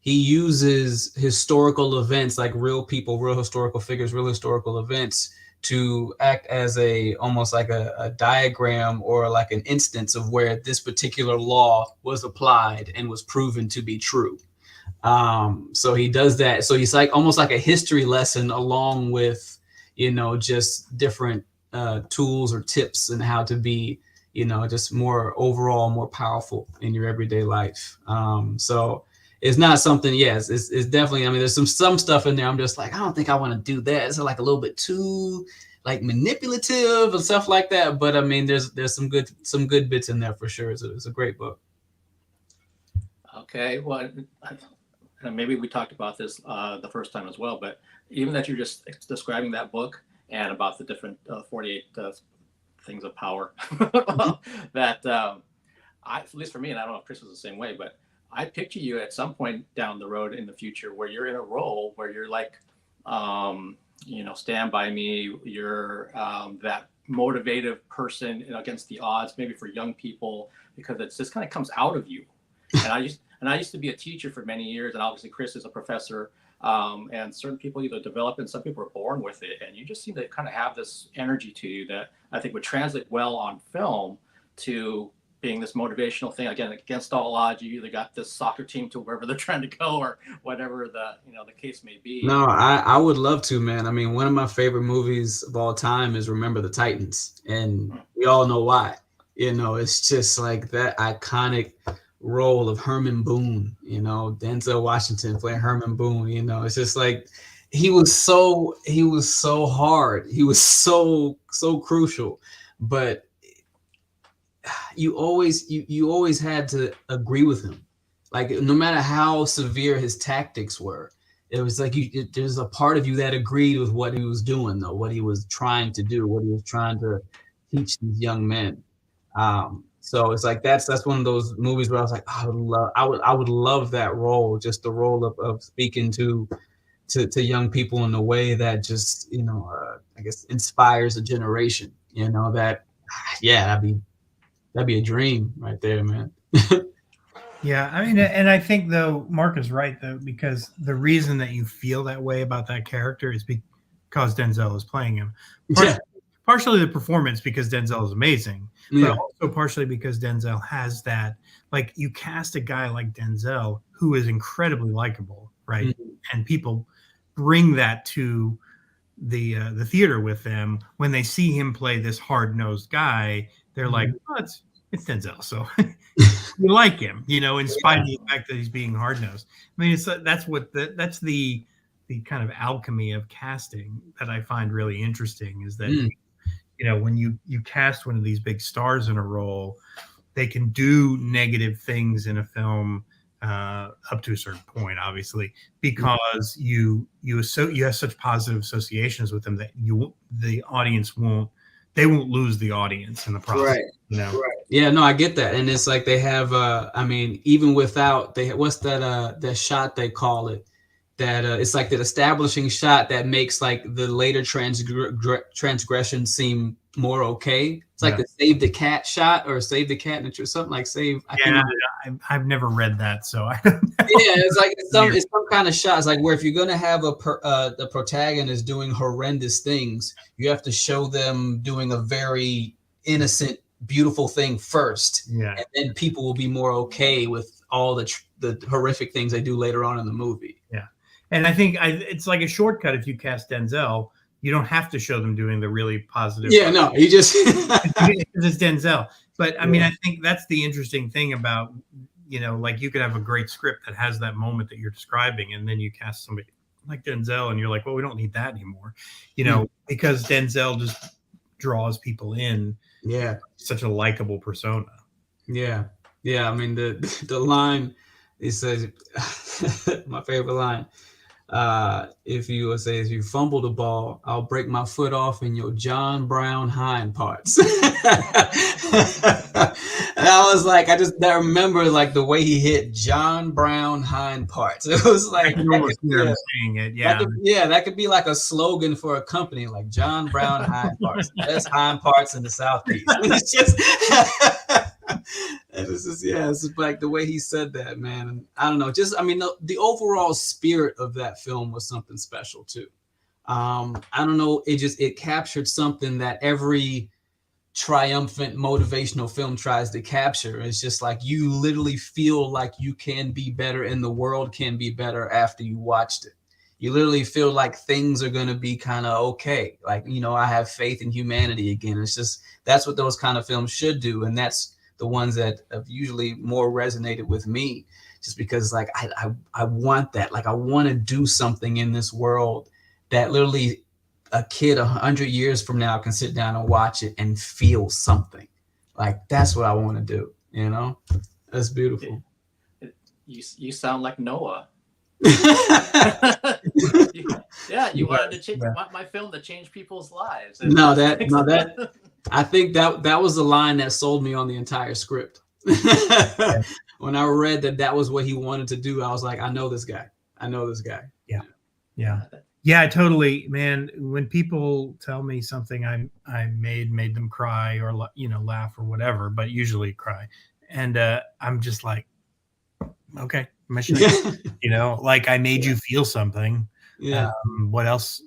he uses historical events, like real people, real historical figures, real historical events, to act as almost like a diagram or like an instance of where this particular law was applied and was proven to be true. So he does that. So he's like almost like a history lesson along with, just different tools or tips and how to be, just more overall, more powerful in your everyday life. So it's not something, yes, it's definitely, I mean, there's some stuff in there. I'm just like, I don't think I want to do that. It's like a little bit too like manipulative and stuff like that. But I mean, there's some good bits in there for sure. It's a great book. Okay. Well, maybe we talked about this the first time as well, but even that you're just describing that book and about the different 48 things of power that at least for me, and I don't know if Chris was the same way, but I picture you at some point down the road in the future where you're in a role where you're like, stand by me. You're that motivative person against the odds, maybe for young people, because it just kind of comes out of you. And I used to be a teacher for many years, and obviously Chris is a professor. And certain people either develop it, some people are born with it, and you just seem to kind of have this energy to you that I think would translate well on film to being this motivational thing. Again, against all odds, you either got this soccer team to wherever they're trying to go, or whatever the case may be. No, I would love to, man. I mean, one of my favorite movies of all time is Remember the Titans, and we all know why. It's just like that iconic role of Herman Boone, Denzel Washington playing Herman Boone. It's just like he was so hard. He was so crucial, but you always had to agree with him. Like, no matter how severe his tactics were, it was like there's a part of you that agreed with what he was doing, though, what he was trying to do, what he was trying to teach these young men. So it's like that's one of those movies where I was like, I would love that role, just the role of speaking to young people in a way that just, I guess inspires a generation. That'd be a dream right there, man. Yeah, I mean, and I think, though, Mark is right, though, because the reason that you feel that way about that character is because Denzel is playing him. Partially the performance, because Denzel is amazing, but also partially because Denzel has that, like, you cast a guy like Denzel who is incredibly likable, right? Mm-hmm. And people bring that to the theater with them. When they see him play this hard-nosed guy, they're like, oh, it's Denzel, so you like him, in spite of the fact that he's being hard-nosed. I mean, that's the kind of alchemy of casting that I find really interesting, is that when you cast one of these big stars in a role, they can do negative things in a film up to a certain point, obviously, because you have such positive associations with them that the audience won't lose the audience in the process. Right. Yeah, no, I get that. And it's like they have I mean, even without what's that shot they call it, that it's like that establishing shot that makes like the later transgression seem more okay. It's like the save the cat shot, or save the cat or something like save. I've never read that, so I don't know. Yeah, it's like it's some kind of shot. It's like where if you're gonna have the protagonist doing horrendous things, you have to show them doing a very innocent, beautiful thing first, and then people will be more okay with all the horrific things they do later on in the movie. Yeah, and I think it's like a shortcut. If you cast Denzel, you don't have to show them doing the really positive. Yeah, no, you just it's Denzel. But I mean, I think that's the interesting thing about, like you could have a great script that has that moment that you're describing, and then you cast somebody like Denzel, and you're like, well, we don't need that anymore, because Denzel just draws people in. Yeah, such a likable persona. Yeah. I mean, the line, it says, my favorite line. If you fumble the ball, I'll break my foot off in your John Brown hind parts. And I was like, I remember like the way he hit John Brown hind parts. It was like, saying it. That could be like a slogan for a company, like John Brown hind parts, best hind parts in the Southeast. It's just, it's like the way he said that, man. And I don't know, the overall spirit of that film was something special too. I don't know, it captured something that every triumphant motivational film tries to capture. It's just like you literally feel like you can be better and the world can be better after you watched it. You literally feel like things are going to be kind of okay. Like, I have faith in humanity again. It's just, that's what those kind of films should do. And that's the ones that have usually more resonated with me, just because like I want that. Like I want to do something in this world that literally a kid 100 years from now can sit down and watch it and feel something. Like that's what I want to do. That's beautiful. You sound like Noah. You wanted to change my film to change people's lives. That I think that was the line that sold me on the entire script. When I read that was what he wanted to do, I was like, I know this guy. Yeah, totally, man. When people tell me something I made them cry or laugh or whatever, but usually cry, and I'm just like, okay, like I made you feel something. Yeah. What else?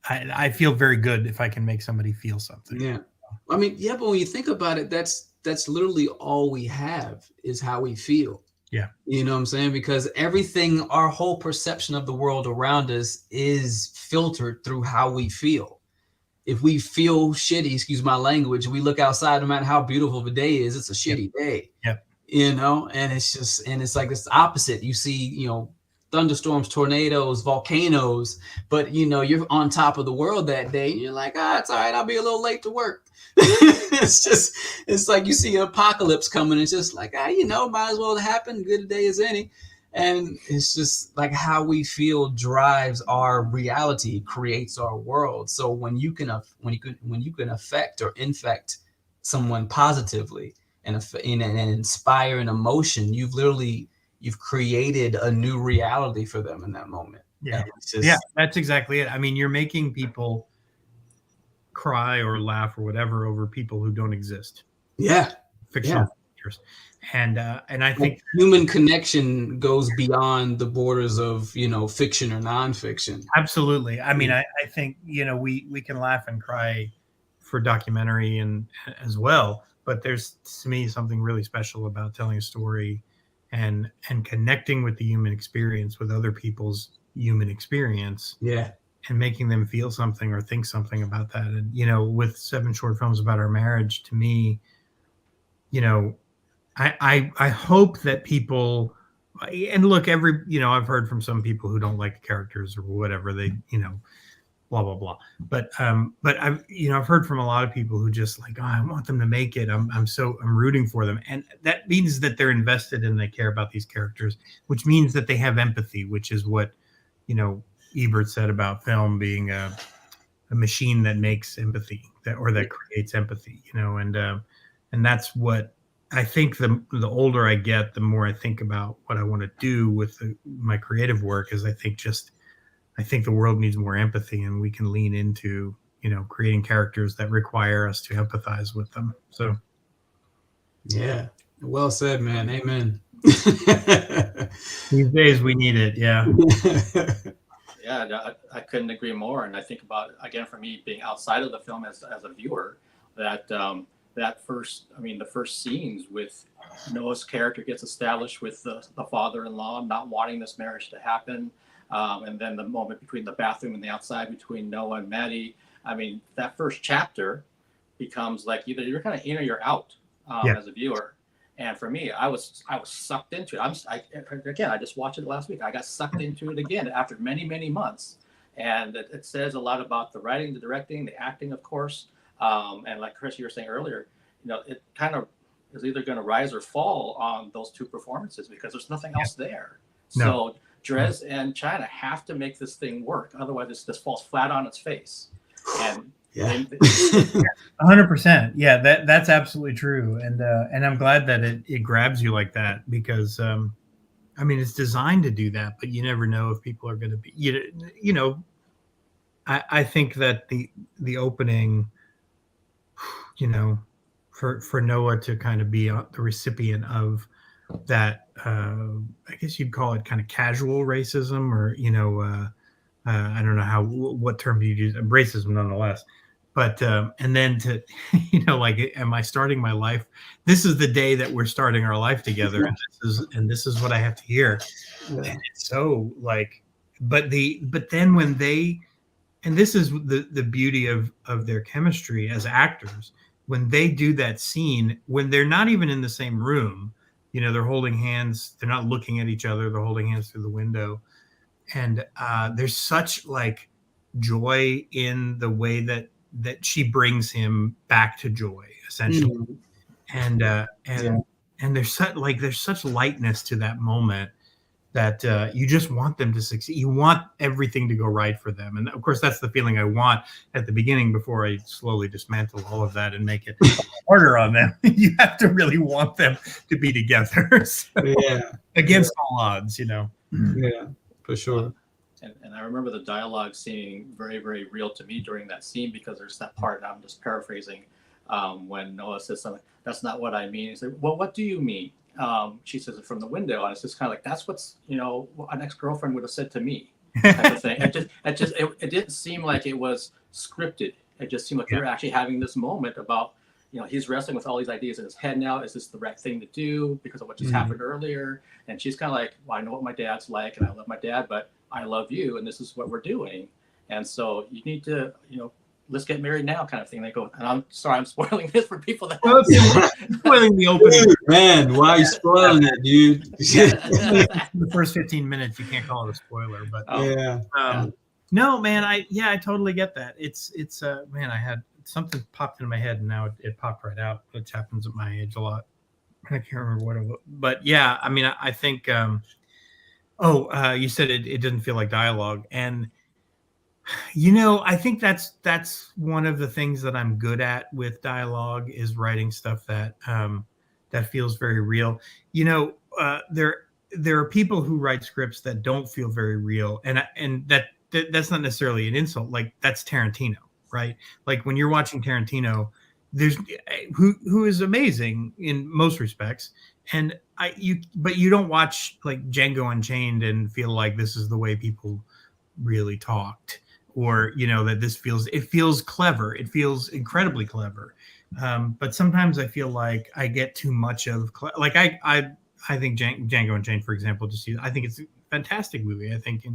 I feel very good if I can make somebody feel something. Yeah. I mean, but when you think about it, that's literally all we have is how we feel. Yeah. You know what I'm saying? Because everything, our whole perception of the world around us is filtered through how we feel. If we feel shitty, excuse my language, we look outside, no matter how beautiful the day is, it's a shitty day. Yeah. And it's like it's the opposite. You see, thunderstorms, tornadoes, volcanoes, but you know, you're on top of the world that day and you're like, it's all right, I'll be a little late to work. It's like you see an apocalypse coming. It's just like, you know, might as well happen. Good a day as any. And it's just like how we feel drives our reality, creates our world. So when you can affect or infect someone positively and inspire an emotion, you've created a new reality for them in that moment. Yeah. Yeah, that's exactly it. I mean, you're making people cry or laugh or whatever over people who don't exist. Yeah. Fictional characters. And I think human connection goes beyond the borders of, you know, fiction or nonfiction. Absolutely. I mean, I think, you know, we can laugh and cry for documentary and as well, but there's, to me, something really special about telling a story and connecting with the human experience, with other people's human experience. Yeah. And making them feel something or think something about that. And, you know, with 7 short films about our marriage, to me, you know, I hope that people, and look, you know, I've heard from some people who don't like the characters or whatever, they, you know, blah, blah, blah. But I've, you know, I've heard from a lot of people who just like, I want them to make it. I'm rooting for them. And that means that they're invested and they care about these characters, which means that they have empathy, which is what, you know, Ebert said about film being a machine that makes empathy, that creates empathy, you know, and that's what I think. The older I get, the more I think about what I want to do with my creative work. Is I think the world needs more empathy, and we can lean into, you know, creating characters that require us to empathize with them. So, yeah, well said, man. Amen. These days we need it. Yeah. Yeah, I couldn't agree more. And I think about, again, for me being outside of the film as a viewer, that the first scenes with Noah's character gets established with the father-in-law not wanting this marriage to happen. And then the moment between the bathroom and the outside between Noah and Maddie. I mean, that first chapter becomes like either you're kind of in or you're out as a viewer. And for me, I was sucked into it. I just watched it last week. I got sucked into it again after many, many months. And it says a lot about the writing, the directing, the acting, of course. And like Chris, you were saying earlier, you know, it kind of is either going to rise or fall on those two performances because there's nothing else there. No. So Drez and China have to make this thing work. Otherwise, this falls flat on its face. And 100%. Yeah, that's absolutely true. And I'm glad that it grabs you like that because, I mean, it's designed to do that, but you never know if people are going to be, you know, I think that the opening, you know, for Noah to kind of be the recipient of that, I guess you'd call it kind of casual racism, or, you know, I don't know what term you'd use, racism nonetheless. But, and then to, you know, like, am I starting my life? This is the day that we're starting our life together. And this is what I have to hear. Yeah. And it's so like, but then when and this is the beauty of their chemistry as actors, when they do that scene, when they're not even in the same room, you know, they're holding hands, they're not looking at each other, they're holding hands through the window. And there's such like joy in the way that she brings him back to joy, essentially. Mm-hmm. And there's such lightness to that moment that you just want them to succeed. You want everything to go right for them. And of course, that's the feeling I want at the beginning before I slowly dismantle all of that and make it harder on them. You have to really want them to be together. So, against all odds, you know. Yeah, for sure. And I remember the dialogue seeming very, very real to me during that scene, because there's that part, and I'm just paraphrasing, when Noah says something, "That's not what I mean." He said, "Well, what do you mean?" She says it from the window, and it's just kind of like, that's what's, you know, what an ex-girlfriend would have said to me, type of thing. It didn't seem like it was scripted. It just seemed like they're actually having this moment about, you know, he's wrestling with all these ideas in his head now. Is this the right thing to do because of what just happened earlier? And she's kind of like, well, I know what my dad's like, and I love my dad, but I love you, and this is what we're doing. And so you need to, you know, let's get married now kind of thing. They go, and I'm sorry, I'm spoiling this for people that spoiling the opening. Dude, man, why are you spoiling it, dude? The first 15 minutes, you can't call it a spoiler, but no, man, I totally get that. It's man, I had something popped in my head and now it popped right out, which happens at my age a lot. I can't remember what it was, but yeah, I mean, I think, you said it didn't feel like dialogue, and I think that's one of the things that I'm good at with dialogue is writing stuff that feels very real. There are people who write scripts that don't feel very real, and that's not necessarily an insult. Like that's Tarantino, right? Like when you're watching Tarantino, there's who is amazing in most respects, and but you don't watch like Django Unchained and feel like this is the way people really talked, or that this feels clever. It feels incredibly clever, but sometimes I feel like I get too much of I think Django Unchained, for example, I think it's a fantastic movie. I think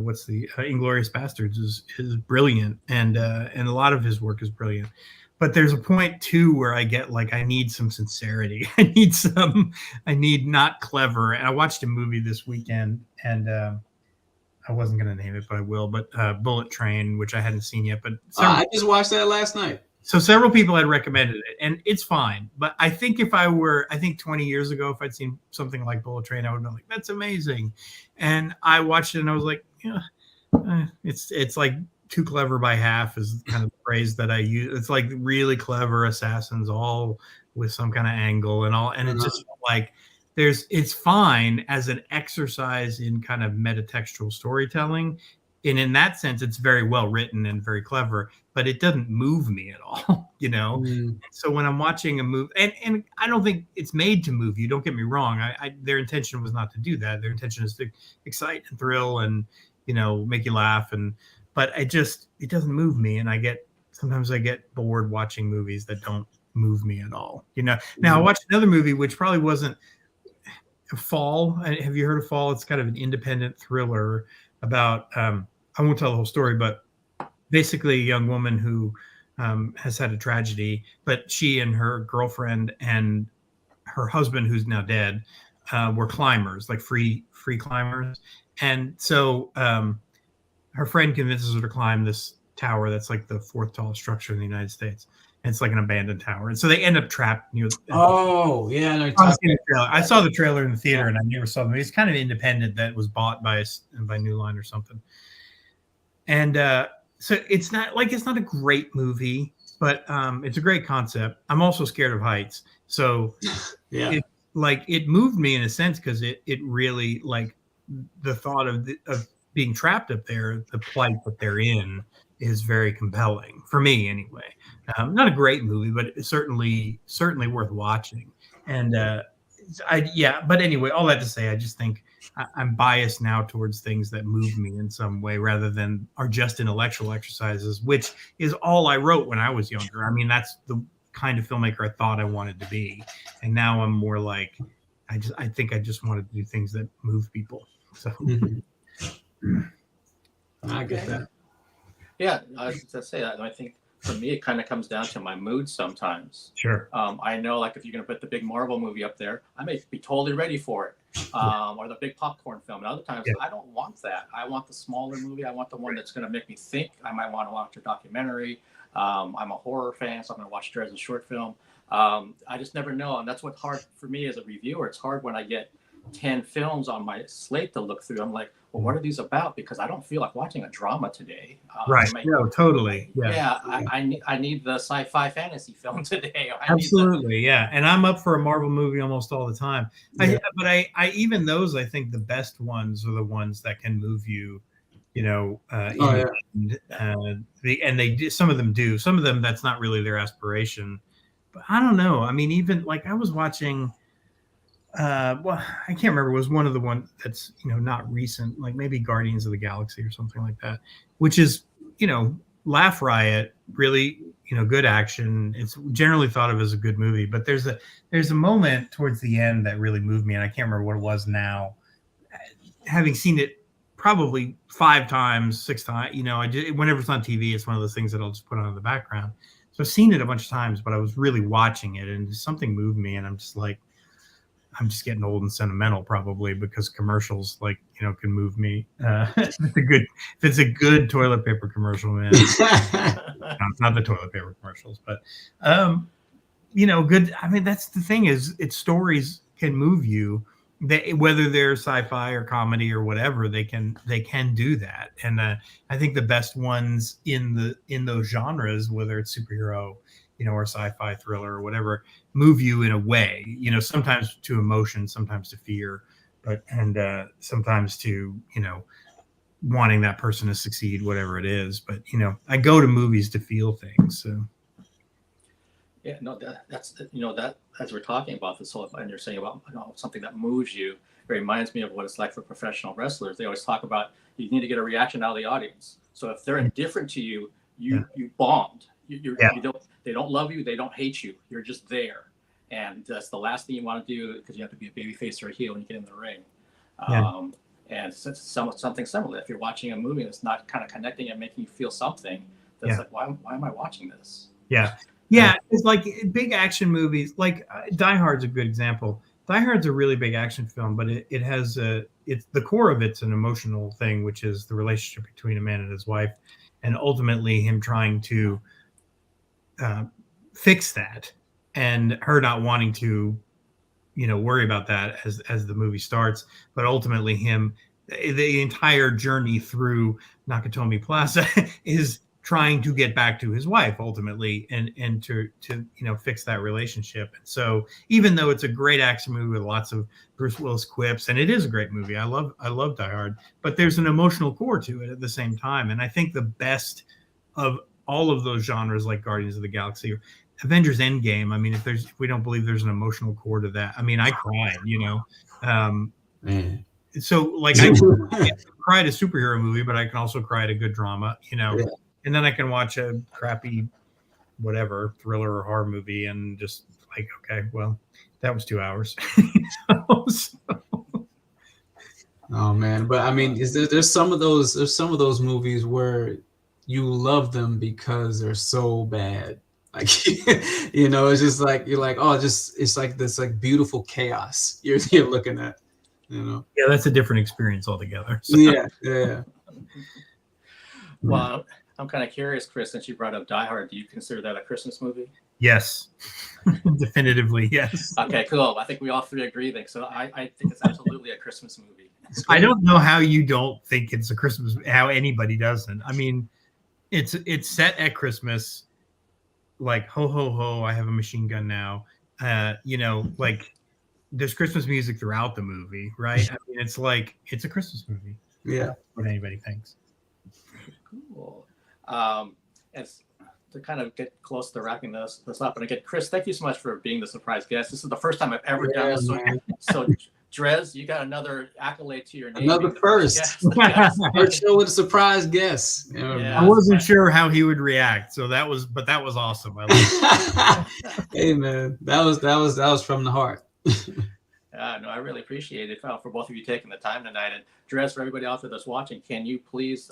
what's the Inglourious Bastards is brilliant, and a lot of his work is brilliant. But there's a point too where I get like I need some sincerity. I need not clever. And I watched a movie this weekend, and I wasn't going to name it, but I will. But Bullet Train, which I hadn't seen yet, but I just watched that last night. So several people had recommended it, and it's fine. But I think if I 20 years ago, if I'd seen something like Bullet Train, I would have been like, that's amazing. And I watched it and I was like, it's like too clever by half is kind of the phrase that I use. It's like really clever assassins all with some kind of angle and all. And it's just like, it's fine as an exercise in kind of metatextual storytelling. And in that sense, it's very well written and very clever, but it doesn't move me at all, So when I'm watching a movie, and I don't think it's made to move you, don't get me wrong. Their intention was not to do that. Their intention is to excite and thrill and, make you laugh. But it doesn't move me. And sometimes I get bored watching movies that don't move me at all, Now I watched another movie, which probably wasn't Fall. Have you heard of Fall? It's kind of an independent thriller about, I won't tell the whole story, but basically a young woman who has had a tragedy, but she and her girlfriend and her husband, who's now dead, were climbers, like free climbers. And so her friend convinces her to climb this tower that's like the fourth tallest structure in the United States. And it's like an abandoned tower. And so they end up trapped. Oh, yeah. No, I saw the trailer in the theater and I never saw them. It's kind of independent that was bought by New Line or something. And so it's not a great movie, but it's a great concept. I'm also scared of heights. So it moved me in a sense because it really, like, the thought of being trapped up there, the plight that they're in is very compelling for me anyway. Not a great movie, but it's certainly worth watching. And but anyway, all that to say, I just think I'm biased now towards things that move me in some way rather than are just intellectual exercises, which is all I wrote when I was younger. I mean, that's the kind of filmmaker I thought I wanted to be. And now I'm more like, I think I just wanted to do things that move people. So I get that. Yeah, I was to say that. I think for me, it kind of comes down to my mood sometimes. Sure. I know, like, if you're going to put the big Marvel movie up there, I may be totally ready for it. Or the big popcorn film. And other times, I don't want that. I want the smaller movie. I want the one that's going to make me think. I might want to watch a documentary. I'm a horror fan, so I'm going to watch Drez's short film. I just never know. And that's what's hard for me as a reviewer. It's hard when I get 10 films on my slate to look through. I'm like, well, what are these about? Because I don't feel like watching a drama today. Right. No, totally. Yeah. I need the sci-fi fantasy film today. Absolutely. Yeah. And I'm up for a Marvel movie almost all the time. Yeah. But even those, I think the best ones are the ones that can move you, and they do, some of them do. Some of them, that's not really their aspiration. But I don't know. I mean, even like I was watching, I can't remember. It was one of the ones that's, not recent, like maybe Guardians of the Galaxy or something like that, which is, laugh riot, really, good action. It's generally thought of as a good movie, but there's a moment towards the end that really moved me. And I can't remember what it was now. Having seen it probably 5 times, 6 times. Whenever it's on TV, it's one of those things that I'll just put on in the background. So I've seen it a bunch of times, but I was really watching it, and something moved me, and I'm just like, I'm just getting old and sentimental, probably because commercials can move me. If it's a good toilet paper commercial, man. No, it's not the toilet paper commercials, but good. I mean, that's the thing is, its stories can move you. Whether they're sci-fi or comedy or whatever, they can do that. And I think the best ones in those genres, whether it's superhero, or sci-fi thriller or whatever, move you in a way, sometimes to emotion, sometimes to fear, and sometimes to, wanting that person to succeed, whatever it is. But, I go to movies to feel things. So. Yeah, no, that's that as we're talking about this whole, and you're saying about something that moves you, it reminds me of what it's like for professional wrestlers. They always talk about you need to get a reaction out of the audience. So if they're indifferent to you, you bombed. They don't love you, they don't hate you. You're just there, and that's the last thing you want to do, because you have to be a baby face or a heel when you get in the ring. And something similar. If you're watching a movie that's not kind of connecting and making you feel something, that's like, why am I watching this? Yeah, it's like big action movies. Like Die Hard's a good example. Die Hard's a really big action film, but it has it's the core of it's an emotional thing, which is the relationship between a man and his wife, and ultimately him trying to fix that, and her not wanting to, worry about that as the movie starts. But ultimately the entire journey through Nakatomi Plaza is trying to get back to his wife ultimately, and to fix that relationship. And so even though it's a great action movie with lots of Bruce Willis quips, and it is a great movie, I love Die Hard, but there's an emotional core to it at the same time. And I think the best of all of those genres, like Guardians of the Galaxy or Avengers Endgame, I mean, if we don't believe there's an emotional core to that, I mean, I cried, Man. So like I cried a superhero movie, but I can also cry at a good drama, and then I can watch a crappy, whatever, thriller or horror movie and just like, okay, well, that was 2 hours. Oh man, but I mean, there's some of those movies where you love them because they're so bad. Like, it's just like you're like, oh, it's like this like beautiful chaos you're looking at. Yeah, that's a different experience altogether. So. Yeah. Well, I'm kind of curious, Chris, since you brought up Die Hard, do you consider that a Christmas movie? Yes. Definitively, yes. Okay, cool. I think we all three agree then. So I think it's absolutely a Christmas movie. I don't know how you don't think it's a Christmas, how anybody doesn't. I mean, it's set at Christmas, like, ho, ho, ho, I have a machine gun now. Like, there's Christmas music throughout the movie, right? I mean, it's like, it's a Christmas movie. Yeah. What anybody thinks. Cool. As to kind of get close to wrapping this up, and again, Chris, thank you so much for being the surprise guest. This is the first time I've ever done this. So Drez, you got another accolade to your name. Another first. First show with a surprise guest. I wasn't sure how he would react, so that was awesome. Hey man, that was from the heart. No, I really appreciate it for both of you taking the time tonight. And Drez, for everybody out there that's watching, can you please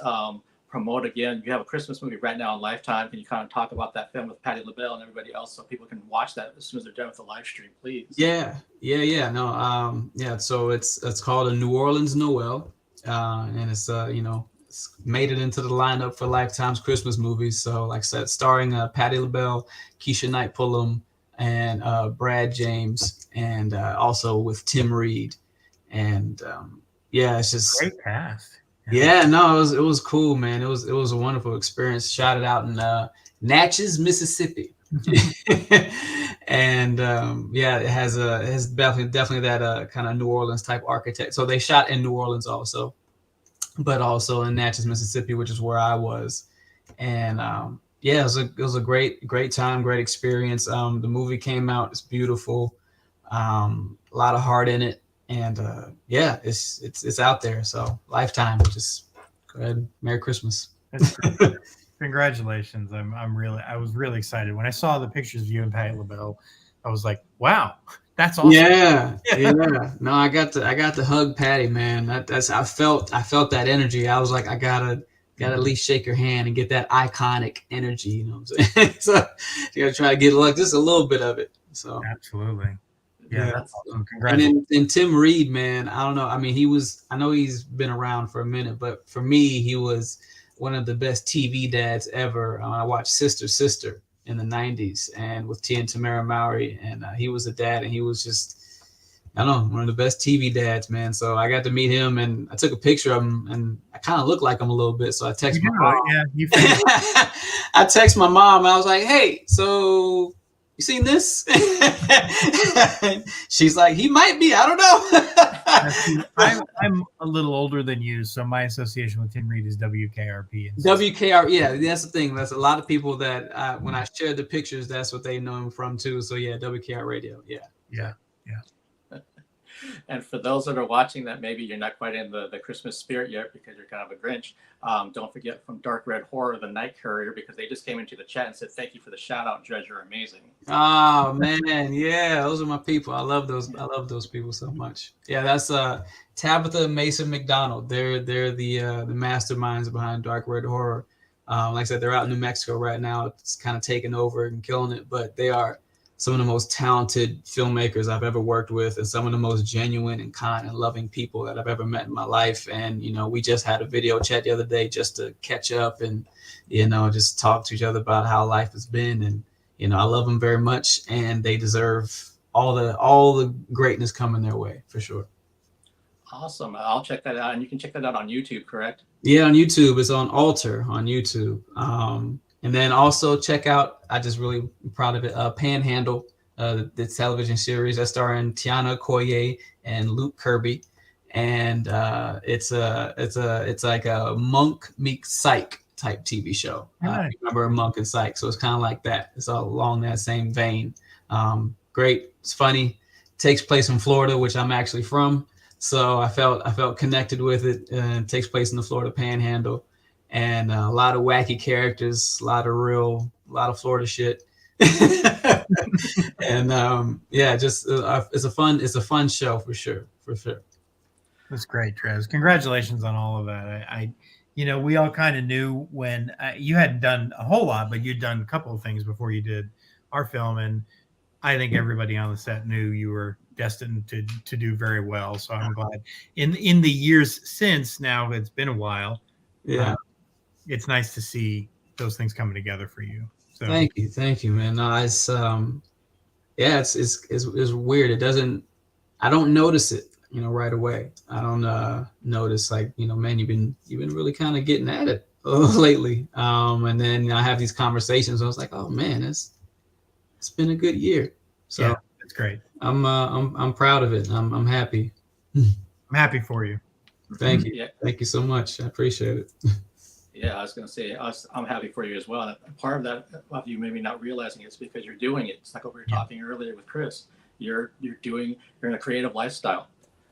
promote again? You have a Christmas movie right now on Lifetime. Can you kind of talk about that film with Patti LaBelle and everybody else so people can watch that as soon as they're done with the live stream, please? Yeah. No, so it's called A New Orleans Noel, and it's it's made it into the lineup for Lifetime's Christmas movies. So like I said, starring Patti LaBelle, Keisha Knight Pullum, and Brad James, and also with Tim Reed, and it's just great cast. Yeah, no, it was cool, man. It was a wonderful experience. Shot it out in Natchez, Mississippi, and it has definitely that kind of New Orleans type architect. So they shot in New Orleans also, but also in Natchez, Mississippi, which is where I was, and it was a great time, great experience. The movie came out, it's beautiful, a lot of heart in it. And it's out there. So Lifetime, just go ahead. Merry Christmas. Congratulations. I was really excited when I saw the pictures of you and Patti LaBelle. I was like, wow, That's awesome. Yeah. No, I got to hug Patty, man. I felt that energy. I was like, I gotta at least shake your hand and get that iconic energy. You know what I'm saying? So you gotta try to get just a little bit of it. So absolutely. Yeah, that's awesome. And then Tim Reed, man, I don't know. I mean, I know he's been around for a minute, but for me, he was one of the best TV dads ever. I watched Sister in the 90s and with Tia and Tamara Mowry, and he was a dad, and he was just, I don't know, one of the best TV dads, man. So I got to meet him, and I took a picture of him, and I kind of look like him a little bit. So I text my mom. I text my mom. I was like, hey, so you seen this? She's like, he might be. I don't know. I'm a little older than you, so my association with Tim Reed is WKRP. WKR, yeah, that's the thing. That's a lot of people that when I share the pictures, that's what they know him from too. So yeah, WKR radio, yeah. And for those that are watching that maybe you're not quite in the Christmas spirit yet because you're kind of a Grinch, don't forget from Dark Red Horror, The Night Courier, because they just came into the chat and said, thank you for the shout out, Drez, you're amazing. Oh man, yeah, those are my people. I love those people so much. Yeah, that's Tabitha Mason McDonald. They're the masterminds behind Dark Red Horror. Like I said, they're out in New Mexico right now. It's kind of taking over and killing it, but they are some of the most talented filmmakers I've ever worked with, and some of the most genuine and kind and loving people that I've ever met in my life. And, you know, we just had a video chat the other day just to catch up and, you know, just talk to each other about how life has been. And, you know, I love them very much, and they deserve all the greatness coming their way for sure. Awesome. I'll check that out. And you can check that out on YouTube, correct? Yeah, on YouTube. It's on Alter on YouTube. And then also check out, I just really proud of it, Panhandle, the television series that's starring Tiana Koye and Luke Kirby. And it's like a Monk meets Psych type TV show. Remember Monk and Psych. So it's kind of like that. It's all along that same vein. Great. It's funny. Takes place in Florida, which I'm actually from. So I felt connected with it. It takes place in the Florida Panhandle. And a lot of wacky characters, a lot of Florida shit. And yeah, just it's a fun show for sure. That's great, Drez. Congratulations on all of that. You know, we all kind of knew when you hadn't done a whole lot, but you'd done a couple of things before you did our film, and I think everybody on the set knew you were destined to do very well. So I'm glad. In the years since, now it's been a while. Yeah. It's nice to see those things coming together for you. So thank you, man. No, it's it's weird. It doesn't. I don't notice it, you know, right away. I don't notice like, you know, man, you've been really kind of getting at it lately. And then I have these conversations. I was like, oh man, it's been a good year. So yeah, that's great. I'm proud of it. I'm happy. I'm happy for you. Thank you. Yeah. Thank you so much. I appreciate it. Yeah, I was going to say, I'm happy for you as well. And part of that, of you maybe not realizing it's because you're doing it. It's like what we were talking earlier with Chris. You're in a creative lifestyle.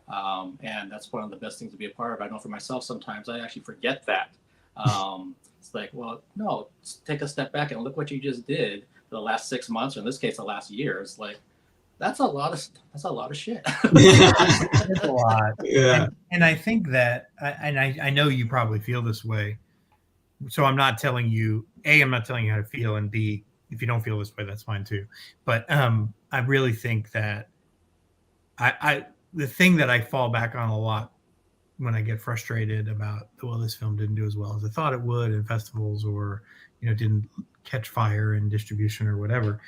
And that's one of the best things to be a part of. I know for myself, sometimes I actually forget that. It's like, well, no, take a step back and look what you just did for the last 6 months, or in this case, the last year. It's like, that's a lot of shit. It's a lot. Yeah. And I think that, I know you probably feel this way. So I'm not telling you, A, I'm not telling you how to feel, and B, if you don't feel this way, that's fine too. But I really think that the thing that I fall back on a lot when I get frustrated about, well, this film didn't do as well as I thought it would in festivals, or, you know, didn't catch fire in distribution or whatever.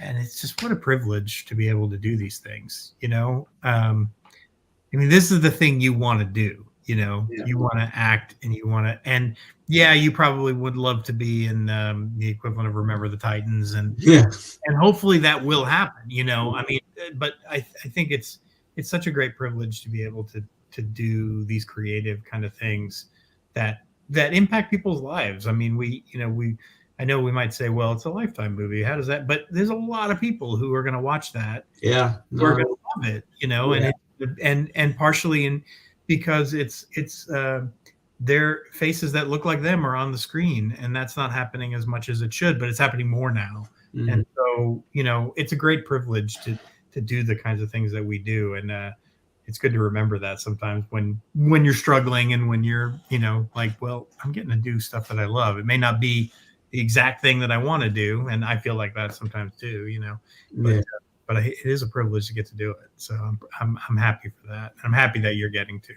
And it's just, what a privilege to be able to do these things, you know? I mean, this is the thing you want to do, you know? Yeah. You want to act, and yeah, you probably would love to be in the equivalent of Remember the Titans, and hopefully that will happen, you know? I mean, but I think it's such a great privilege to be able to do these creative kind of things that impact people's lives. I mean, I know we might say, well, it's a Lifetime movie. How does that? But there's a lot of people who are going to watch that. Yeah, who are going to love it, you know, and partially because it's their faces that look like them are on the screen, and that's not happening as much as it should, but it's happening more now. Mm-hmm. And so, you know, it's a great privilege to do the kinds of things that we do. And it's good to remember that sometimes when you're struggling and when you're, like, well, I'm getting to do stuff that I love. It may not be the exact thing that I want to do, and I feel like that sometimes too, but it is a privilege to get to do it. So I'm happy for that. I'm happy that you're getting to.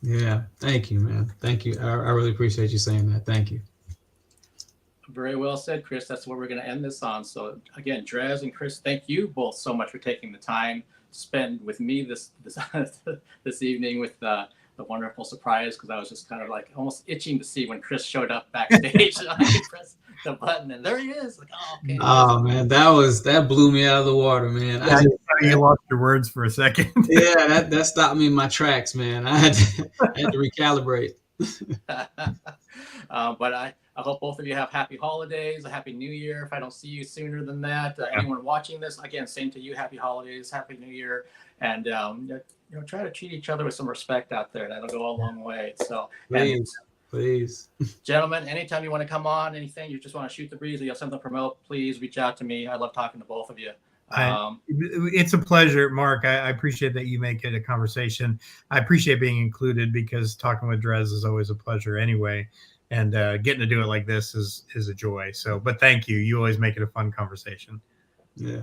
Yeah, thank you, man. Thank you. I really appreciate you saying that. Thank you. Very well said, Chris. That's what we're going to end this on. So again, Drez and Chris, thank you both so much for taking the time to spend with me this evening with the wonderful surprise, because I was just kind of like almost itching to see when Chris showed up backstage. I could press the button and there he is. Like, oh, okay. Oh man, that blew me out of the water, man. Yeah, you lost your words for a second. Yeah, that stopped me in my tracks, man. I had to recalibrate. But I hope both of you have happy holidays, a happy new year. If I don't see you sooner than that, anyone watching this, again, same to you. Happy holidays, happy new year. And, try to treat each other with some respect out there. That'll go a long way. So please. Gentlemen, anytime you want to come on, anything, you just want to shoot the breeze or you have something to promote, please reach out to me. I love talking to both of you. It's a pleasure, Mark. I appreciate that you make it a conversation. I appreciate being included because talking with Drez is always a pleasure anyway. And getting to do it like this is a joy. So, but thank you. You always make it a fun conversation. Yeah.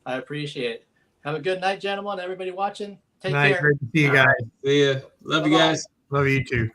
I appreciate it. Have a good night, gentlemen. Everybody watching. Take care. care. Great to see you guys. See ya. Love you guys. Love you too.